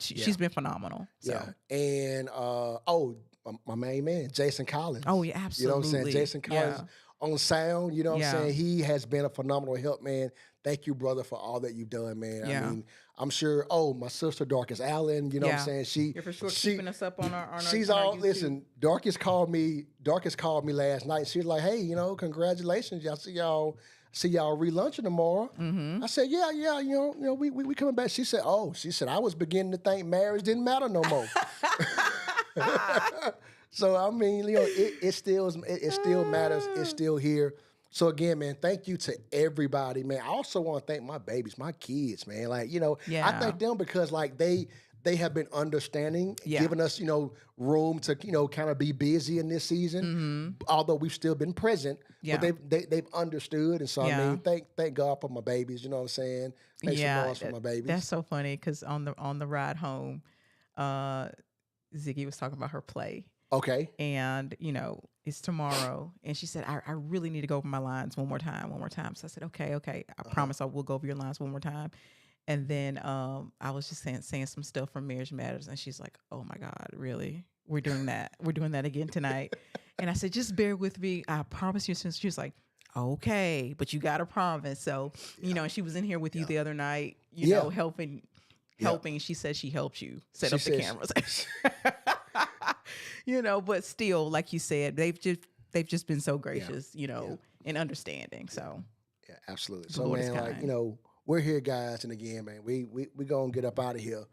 S2: She's been phenomenal. So.
S1: Yeah. And my main man, Jason Collins.
S2: Oh yeah,
S1: You know what I'm saying?
S2: absolutely.
S1: Jason Collins on sound, you know what
S2: Yeah.
S1: I'm saying? He has been a phenomenal help, man. Thank you, brother, for all that you've done, man.
S2: Yeah.
S1: I mean, I'm sure, my sister Dorcas Allen, you know what I'm
S2: Yeah.
S1: saying?
S2: You're for sure keeping us up on our
S1: She's
S2: on our
S1: all
S2: YouTube.
S1: listen, Dorcas called me last night. She was like, hey, congratulations. I see y'all relunching tomorrow.
S2: Mm-hmm.
S1: I said, yeah, we coming back. She said, I was beginning to think marriage didn't matter no more. So I mean, it still matters. It's still here. So again, man, thank you to everybody, man. I also want to thank my babies, my kids, man. Like, I
S2: Yeah.
S1: thank them because like they have been understanding,
S2: Yeah.
S1: giving us, room to, kind of be busy in this season. Although we've still been present,
S2: Yeah.
S1: but they've understood. And so I
S2: Yeah.
S1: mean, thank God for my babies. You know what I'm saying? Make some noise for my babies.
S2: That's so funny because on the ride home, Ziggy was talking about her play.
S1: Okay.
S2: And it's tomorrow, and she said, I really need to go over my lines one more time. So I said, okay, I promise I will go over your lines one more time. And then I was just saying some stuff from Marriage Matters, and she's like, oh my God, really? We're doing that again tonight. And I said, just bear with me, I promise you. Since she was like, okay, but you gotta promise. So and she was in here with you the other night, helping. She said she helped you set up the cameras. But still, like you said, they've just been so gracious, and understanding. So
S1: Yeah, absolutely.
S2: The
S1: So
S2: Lord is
S1: man, like,
S2: kind.
S1: we're here, guys, and again, man, we gonna get up out of here.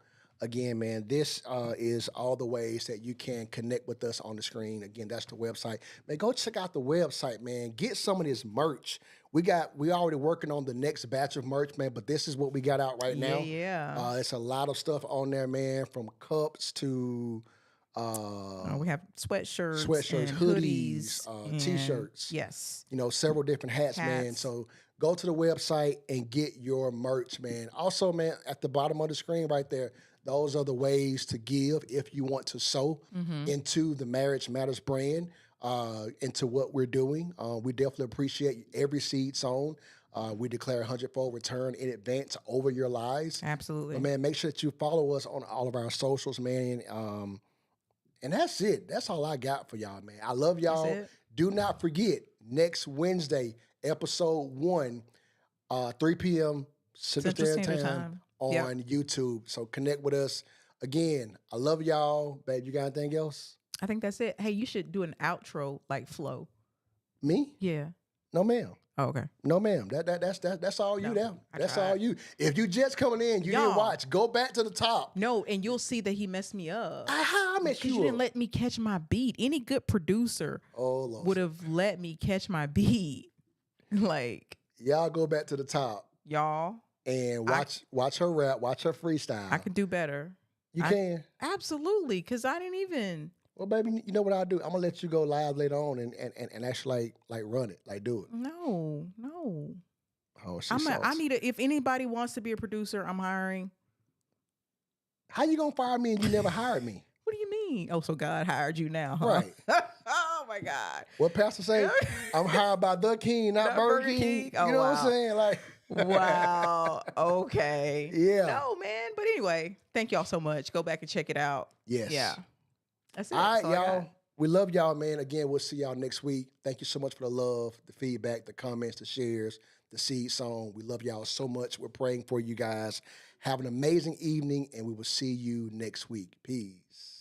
S1: Again, man, this is all the ways that you can connect with us on the screen. Again, that's the website. Man, go check out the website, man. Get some of this merch. We already working on the next batch of merch, man, but this is what we got out right now.
S2: Yeah.
S1: It's a lot of stuff on there, man, from cups to
S2: We have sweatshirts,
S1: sweatshirts,
S2: and
S1: hoodies,
S2: and-
S1: t-shirts.
S2: Yes.
S1: Several different hats, man.
S2: Hats.
S1: So go to the website and get your merch, man. Also, man, at the bottom of the screen right there, those are the ways to give if you want to sow into the Marriage Matters brand, into what we're doing. We definitely appreciate every seed sown. We declare a 100-fold return in advance over your lives.
S2: Absolutely.
S1: But man, make sure that you follow us on all of our socials, man. And that's it. That's all I got for y'all, man. I love y'all.
S2: it.
S1: Do not forget, next Wednesday, episode 1, 3 p.m. Central Standard Time on
S2: Yep.
S1: YouTube. So connect with us. Again, I love y'all. Babe, you got anything else?
S2: I think that's it. Hey, you should do an outro like Flo.
S1: Me?
S2: Yeah.
S1: No, ma'am.
S2: Oh, okay.
S1: No, ma'am. That's all you
S2: No,
S1: there.
S2: I
S1: That's
S2: tried.
S1: all you. If you just coming in, you didn't
S2: Y'all.
S1: watch, go back to the top.
S2: No, and you'll see that he messed me up.
S1: How I met
S2: Because
S1: you
S2: you didn't
S1: up?
S2: let me catch my beat. Any good producer
S1: Oh, Lord.
S2: would have let me catch my beat. Like,
S1: Y'all go back to the top
S2: y'all,
S1: and watch her rap, watch her freestyle.
S2: I can do better.
S1: You
S2: I-
S1: can.
S2: Absolutely, because I didn't even.
S1: Well, baby, you know what I'll do? I'm gonna let you go live later on and actually like run it, like do it.
S2: No.
S1: Oh, she's
S2: I need a. If anybody wants to be a producer, I'm hiring.
S1: How you gonna fire me and you never hired me?
S2: What do you mean? Oh, so God hired you now, huh?
S1: Right.
S2: Oh my God.
S1: What pastor say? I'm hired by the King, not Burger King.
S2: Oh,
S1: you know what
S2: wow.
S1: I'm saying? Like,
S2: Wow. Okay.
S1: Yeah.
S2: No, man. But anyway, thank y'all so much. Go back and check it out.
S1: yes.
S2: Yeah. That's it.
S1: All right,
S2: That's all I
S1: y'all.
S2: got.
S1: We love y'all, man. Again, we'll see y'all next week. Thank you so much for the love, the feedback, the comments, the shares, the seed song. We love y'all so much. We're praying for you guys. Have an amazing evening, and we will see you next week. Peace.